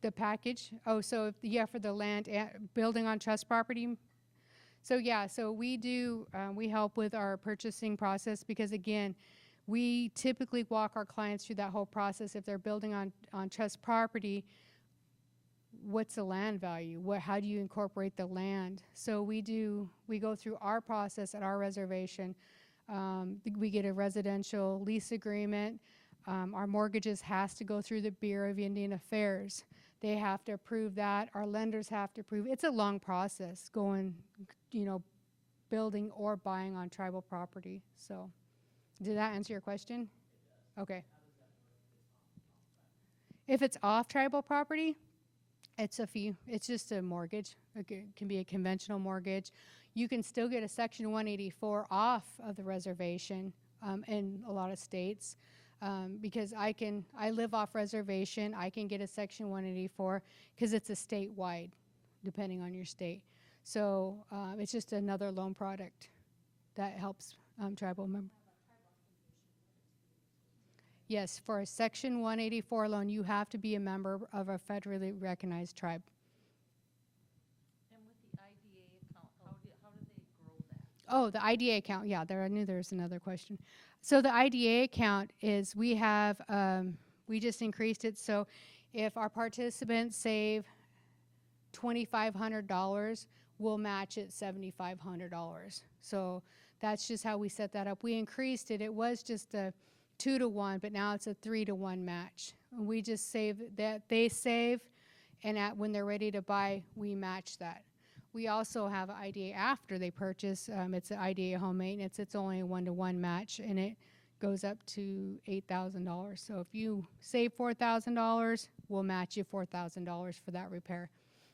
Speaker 2: The package? Oh, so yeah, for the land building on trust property. So yeah, so we do, we help with our purchasing process because again, we typically walk our clients through that whole process. If they're building on trust property, what's the land value? How do you incorporate the land? So we go through our process at our reservation. We get a residential lease agreement. Our mortgages has to go through the Bureau of Indian Affairs. They have to approve that. Our lenders have to approve. It's a long process going, building or buying on tribal property. So did that answer your question? Okay. If it's off tribal property, it's a fee. It's just a mortgage. It can be a conventional mortgage. You can still get a Section 184 off of the reservation in a lot of states. Because I live off reservation, I can get a Section 184 because it's a statewide, depending on your state. So it's just another loan product that helps tribal members. Yes, for a Section 184 loan, you have to be a member of a federally recognized tribe.
Speaker 3: And with the IDA account, how do they grow that?
Speaker 2: Oh, the IDA account. Yeah, I knew there was another question. So the IDA account is we just increased it. So if our participants save $2,500, we'll match it $7,500. So that's just how we set that up. We increased it. It was just a 2-to-1, but now it's a 3-to-1 match. And we just save that they save, and when they're ready to buy, we match that. We also have IDA after they purchase. It's an IDA home maintenance. It's only a 1-to-1 match, and it goes up to $8,000. So if you save $4,000, we'll match you $4,000 for that repair.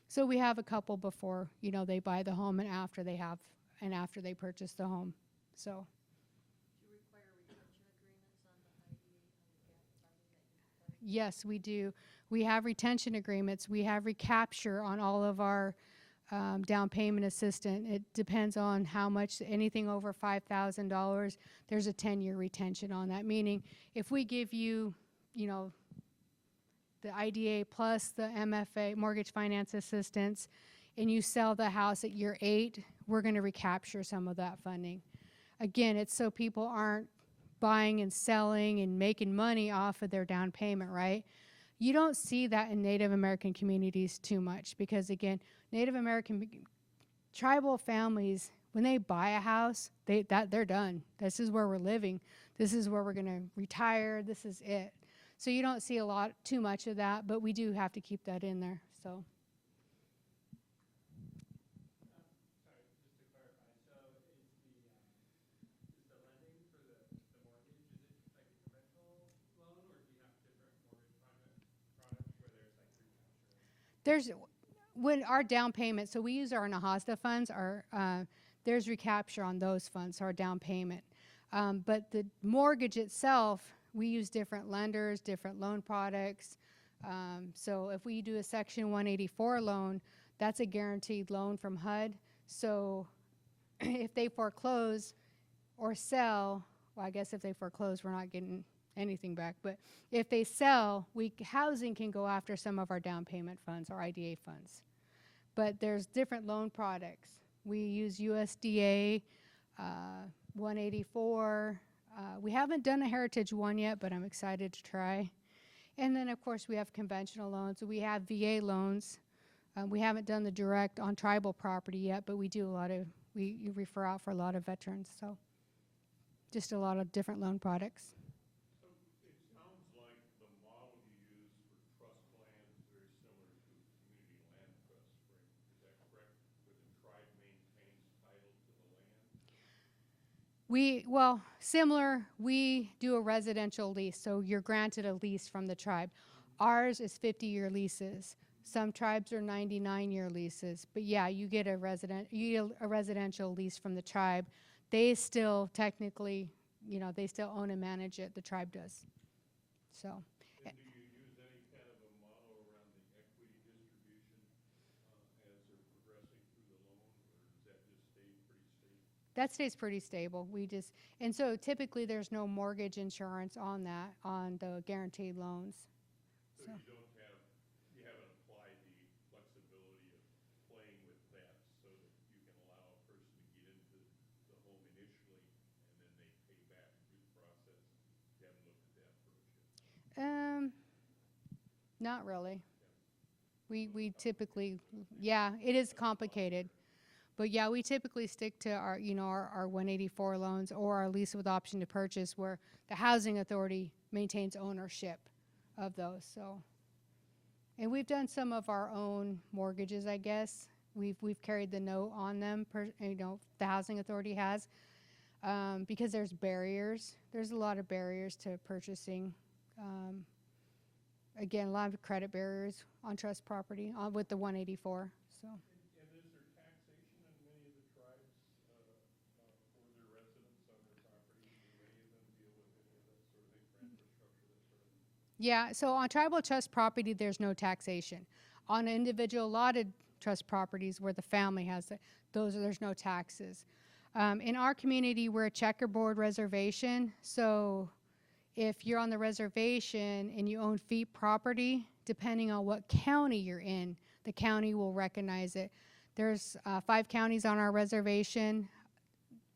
Speaker 2: So we have a couple before, you know, they buy the home and after they purchase the home. So. Yes, we do. We have retention agreements. We have recapture on all of our down payment assistance. It depends on how much, anything over $5,000, there's a 10-year retention on that. Meaning, if we give you, you know, the IDA plus the MFA, mortgage finance assistance, and you sell the house at year 8, we're going to recapture some of that funding. Again, it's so people aren't buying and selling and making money off of their down payment, right? You don't see that in Native American communities too much because, again, Native American tribal families, when they buy a house, they're done. This is where we're living. This is where we're going to retire. This is it. So you don't see too much of that, but we do have to keep that in there. So. When our down payment, so we use our NAIHC funds, there's recapture on those funds, our down payment. But the mortgage itself, we use different lenders, different loan products. So if we do a Section 184 loan, that's a guaranteed loan from HUD. So if they foreclose or sell, well, I guess if they foreclose, we're not getting anything back. But if they sell, housing can go after some of our down payment funds, our IDA funds. But there's different loan products. We use USDA, 184. We haven't done a heritage one yet, but I'm excited to try. And then, of course, we have conventional loans. We have VA loans. We haven't done the direct on tribal property yet, but we do we refer out for a lot of veterans. So just a lot of different loan products.
Speaker 8: So it sounds like the model you use for trust land is very similar to a community land trust, right? Is that correct? Where the tribe maintains title to the land?
Speaker 2: Well, similar, we do a residential lease, so you're granted a lease from the tribe. Ours is 50-year leases. Some tribes are 99-year leases, but yeah, you get a residential lease from the tribe. They still technically, you know, they still own and manage it, the tribe does. So.
Speaker 8: And do you use any kind of a model around the equity distribution as they're progressing through the loan, or does that just stay pretty stable?
Speaker 2: That stays pretty stable. And so typically there's no mortgage insurance on that, on the guaranteed loans.
Speaker 8: So you haven't applied the flexibility of playing with that so that you can allow a person to get into the home initially and then they pay back through the process. You haven't looked at that approach yet?
Speaker 2: Not really. We typically, yeah, it is complicated. But yeah, we typically stick to our, you know, our 184 loans or our lease with option to purchase where the housing authority maintains ownership of those. So, and we've done some of our own mortgages, I guess. We've carried the note on them, you know, the housing authority has, because there's barriers. There's a lot of barriers to purchasing. Again, a lot of credit barriers on trust property with the 184. So.
Speaker 8: And is there taxation in many of the tribes for their residents on their properties? Do any of them deal with any of that sort of thing, for infrastructure, that sort of thing?
Speaker 2: Yeah, so on tribal trust property, there's no taxation. On individual allotted trust properties where the family has it, there's no taxes. In our community, we're a checkerboard reservation, so if you're on the reservation and you own fee property, depending on what county you're in, the county will recognize it. There's 5 counties on our reservation.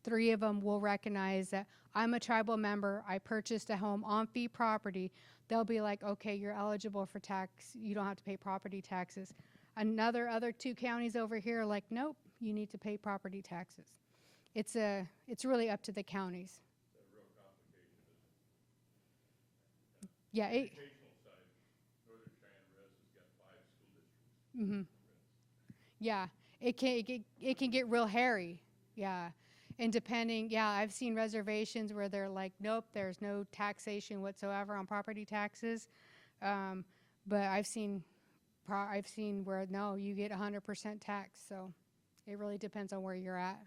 Speaker 2: 3 of them will recognize that I'm a tribal member, I purchased a home on fee property. They'll be like, okay, you're eligible for tax, you don't have to pay property taxes. Other 2 counties over here are like, nope, you need to pay property taxes. It's really up to the counties.
Speaker 8: It's a real complication, isn't it?
Speaker 2: Yeah.
Speaker 8: On the educational side, Northern Cheyenne Res has got 5 school districts.
Speaker 2: Mm-hmm. Yeah, it can get real hairy. Yeah. And depending, yeah, I've seen reservations where they're like, nope, there's no taxation whatsoever on property taxes. But I've seen where, no, you get 100% tax. So it really depends on where you're at.
Speaker 8: And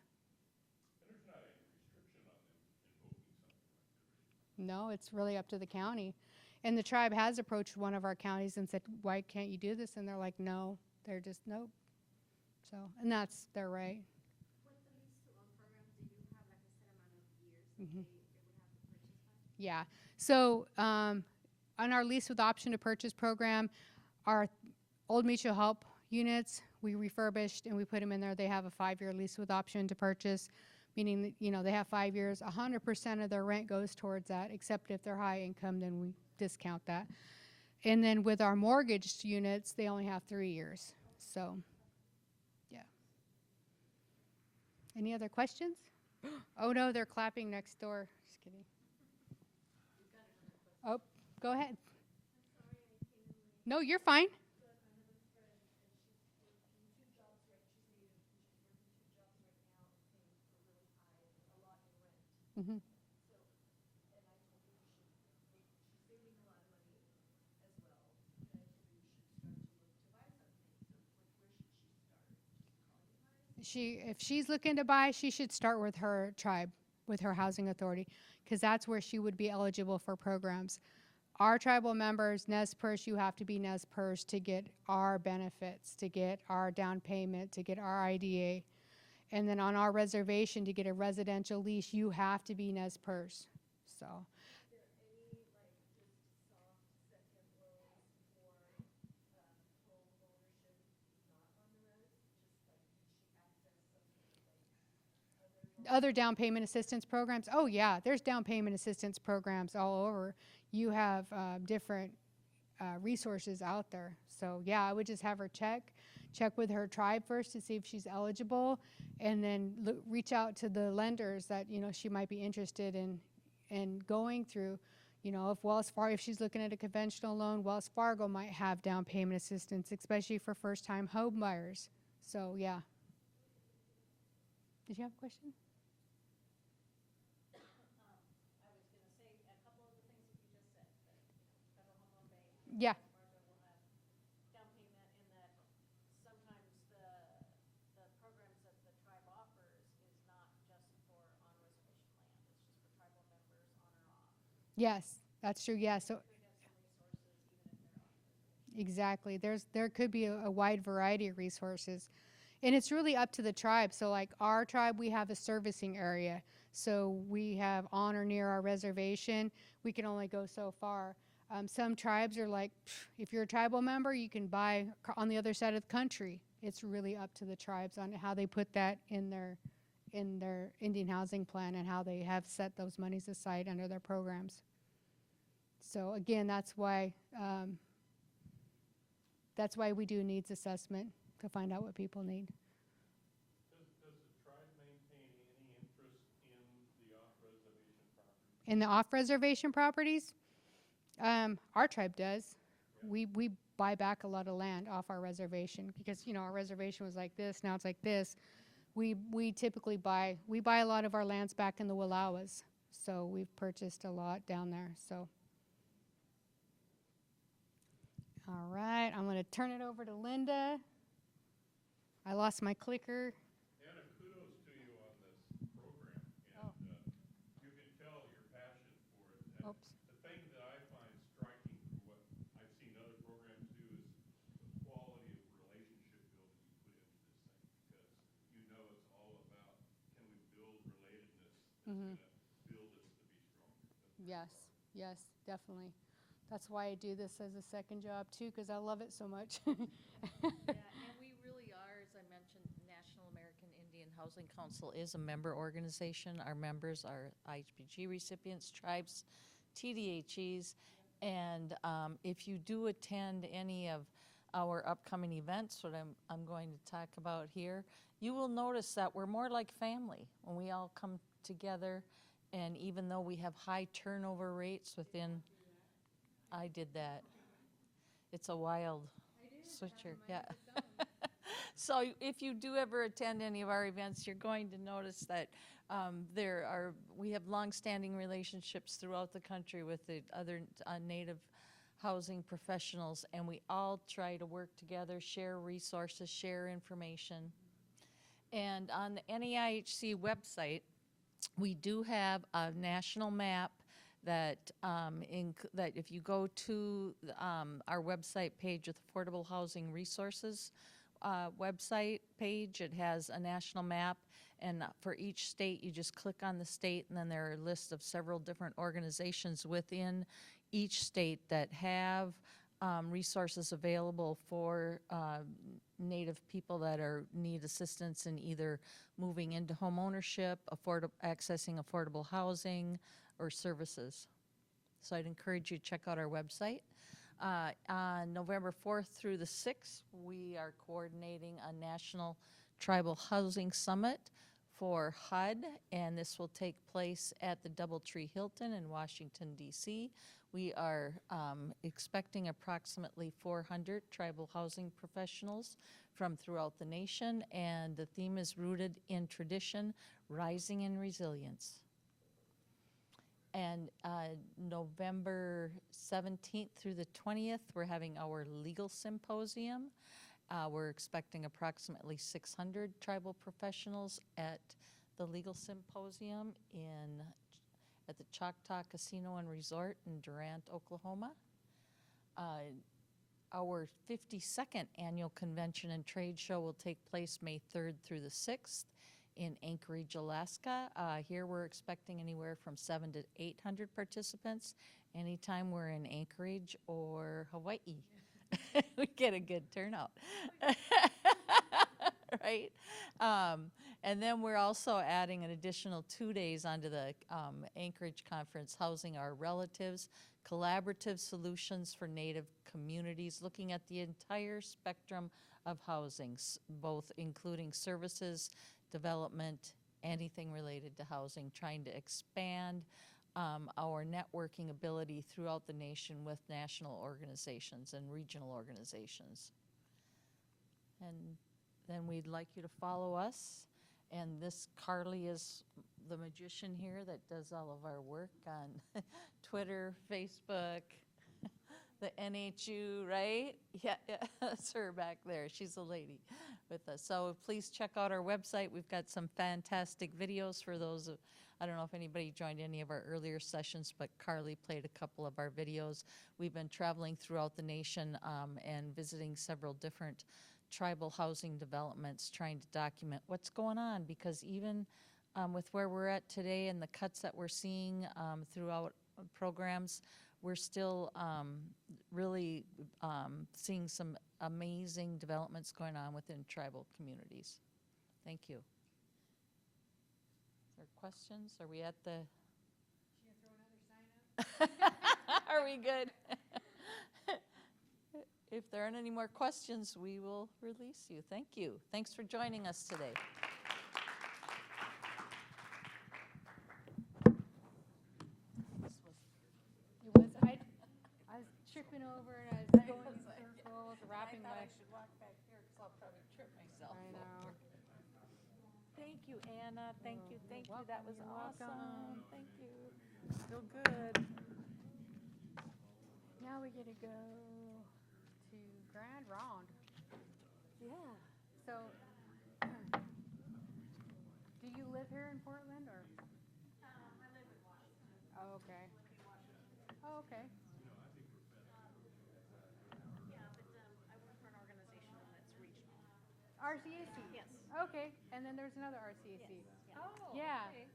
Speaker 8: there's not any restriction on them invoking something like that, right?
Speaker 2: No, it's really up to the county. And the tribe has approached one of our counties and said, why can't you do this? And they're like, no, they're just, nope. So, and that's their right.
Speaker 17: With the lease to own programs, do you have like a set amount of years that
Speaker 2: Mhm.
Speaker 17: they would have to purchase by?
Speaker 2: Yeah. So on our lease with option to purchase program, our old mutual help units, we refurbished and we put them in there. They have a 5-year lease with option to purchase, meaning that, you know, they have 5 years. 100% of their rent goes towards that, except if they're high income, then we discount that. And then with our mortgaged units, they only have 3 years. So, yeah. Any other questions? Oh no, they're clapping next door. Just kidding. Oh, go ahead. No, you're fine. Mm-hmm. If she's looking to buy, she should start with her tribe, with her housing authority, because that's where she would be eligible for programs. Our tribal members, Nez Perce, you have to be Nez Perce to get our benefits, to get our down payment, to get our IDA. And then on our reservation, to get a residential lease, you have to be Nez Perce. So. Other down payment assistance programs? Oh yeah, there's down payment assistance programs all over. You have different resources out there. So yeah, I would just have her check with her tribe first to see if she's eligible, and then reach out to the lenders that, you know, she might be interested in going through. You know, if she's looking at a conventional loan, Wells Fargo might have down payment assistance, especially for first-time home buyers. So yeah. Did you have a question? Yeah.
Speaker 3: Down payment in that sometimes the programs that the tribe offers is not just for on reservation land, it's just for tribal members on or off.
Speaker 2: Yes, that's true. Yeah. So exactly. There could be a wide variety of resources. And it's really up to the tribe. So like our tribe, we have a servicing area. So we have on or near our reservation, we can only go so far. Some tribes are like, if you're a tribal member, you can buy on the other side of the country. It's really up to the tribes on how they put that in their Indian housing plan and how they have set those monies aside under their programs. So again, that's why we do needs assessment to find out what people need.
Speaker 8: Does the tribe maintain any interest in the off-reservation properties?
Speaker 2: In the off-reservation properties, our tribe does. Yeah. We buy back a lot of land off our reservation because, you know, our reservation was like this, now it's like this. We typically buy a lot of our lands back in the Willawas, so we've purchased a lot down there. So. All right, I'm going to turn it over to Linda. I lost my clicker.
Speaker 8: Anna, kudos to you on this program, and you can tell your passion for it.
Speaker 2: Oops.
Speaker 8: The thing that I find striking from what I've seen other programs do is the quality of relationship building you put into this thing, because you know it's all about, can we build relatedness that's going to build us to be stronger.
Speaker 2: Yes, definitely. That's why I do this as a second job too, because I love it so much.
Speaker 3: Yeah, and we really are, as I mentioned, National American Indian Housing Council is a member organization. Our members are IHBG recipients, tribes, TDHEs, and if you do attend any of our upcoming events, what I'm going to talk about here, you will notice that we're more like family when we all come together, and even though we have high turnover rates within I did that. It's a wild switcher, yeah. So if you do ever attend any of our events, you're going to notice that we have longstanding relationships throughout the country with the other Native housing professionals, and we all try to work together, share resources, share information. And on the NAIHC website, we do have a national map that, that if you go to our website page with Affordable Housing Resources website page, it has a national map, and for each state, you just click on the state, and then there are a list of several different organizations within each state that have resources available for Native people that need assistance in either moving into home ownership, accessing affordable housing, or services. So I'd encourage you to check out our website. On November 4th through the 6th, we are coordinating a National Tribal Housing Summit for HUD, and this will take place at the Doubletree Hilton in Washington, D.C. We are expecting approximately 400 tribal housing professionals from throughout the nation, and the theme is rooted in tradition, rising in resilience. And November 17th through the 20th, we're having our legal symposium. We're expecting approximately 600 tribal professionals at the legal symposium at the Choctaw Casino and Resort in Durant, Oklahoma. Our 52nd annual convention and trade show will take place May 3rd through the 6th in Anchorage, Alaska. Here we're expecting anywhere from 700 to 800 participants anytime we're in Anchorage or Hawaii. We get a good turnout. Right? And then we're also adding an additional 2 days onto the Anchorage Conference, Housing Our Relatives, Collaborative Solutions for Native Communities, looking at the entire spectrum of housing, both including services, development, anything related to housing, trying to expand our networking ability throughout the nation with national organizations and regional organizations. And then we'd like you to follow us. And this Carly is the magician here that does all of our work on Twitter, Facebook, the NHU, right? Yeah, that's her back there. She's a lady with us. So please check out our website. We've got some fantastic videos for those. I don't know if anybody joined any of our earlier sessions, but Carly played a couple of our videos. We've been traveling throughout the nation and visiting several different tribal housing developments, trying to document what's going on, because even with where we're at today and the cuts that we're seeing throughout programs, we're still really seeing some amazing developments going on within tribal communities. Thank you. Is there questions? Are we at the? Are we good? If there aren't any more questions, we will release you. Thank you. Thanks for joining us today.
Speaker 2: I was tripping over and I was going in circles, wrapping my.
Speaker 3: I should walk back here because I'll probably trip myself.
Speaker 2: I know.
Speaker 3: Thank you, Anna. Thank you. Thank you. That was
Speaker 2: You're
Speaker 3: awesome.
Speaker 2: welcome.
Speaker 3: Thank you. Feel good.
Speaker 2: Now we get to go to Grand Ronde.
Speaker 3: Yeah.
Speaker 2: So, do you live here in Portland or?
Speaker 17: I live in Washington.
Speaker 2: Oh, okay. Oh, okay.
Speaker 16: Yeah, but I work for an organization that's regional.
Speaker 2: RCAC?
Speaker 16: Yes.
Speaker 2: Okay, and then there's another RCAC.
Speaker 16: Yes.
Speaker 3: Oh,
Speaker 2: Yeah.
Speaker 3: okay.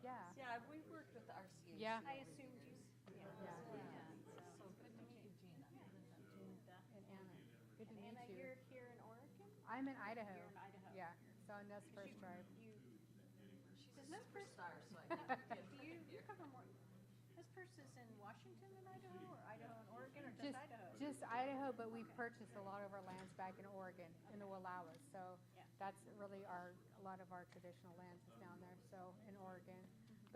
Speaker 2: Yeah.
Speaker 3: Yeah, we worked with the RCA.
Speaker 2: Yeah.
Speaker 16: I assumed you.
Speaker 2: Yeah.
Speaker 3: So good to meet you, Gina.
Speaker 2: And Anna. Good to
Speaker 16: And
Speaker 2: meet
Speaker 16: Anna,
Speaker 2: you.
Speaker 16: you're here in Oregon?
Speaker 2: I'm in Idaho.
Speaker 16: You're in Idaho.
Speaker 2: Yeah, so on Nez Perce Drive.
Speaker 3: She's a superstar, so I
Speaker 16: Do you cover more? Nez Perce is in Washington and Idaho, or Idaho and Oregon, or just Idaho?
Speaker 2: Just Idaho, but we've purchased a lot of our lands back in Oregon, in the Wallowas. So that's really a lot of our traditional lands is down there, so in Oregon.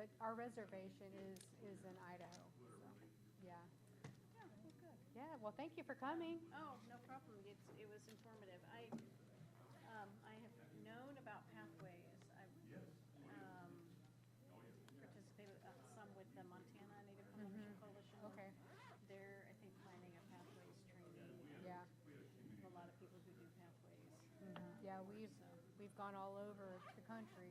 Speaker 2: But our reservation is in Idaho, so, yeah.
Speaker 16: Yeah, well, good.
Speaker 2: Yeah, well, thank you for coming.
Speaker 16: Oh, no problem. It was informative. known about Pathways. I've participated some with the Montana Native Homeownership Coalition.
Speaker 2: Okay.
Speaker 16: They're, I think, planning a Pathways training.
Speaker 2: Yeah.
Speaker 16: A lot of people who do Pathways.
Speaker 2: Yeah, we've gone all over the country.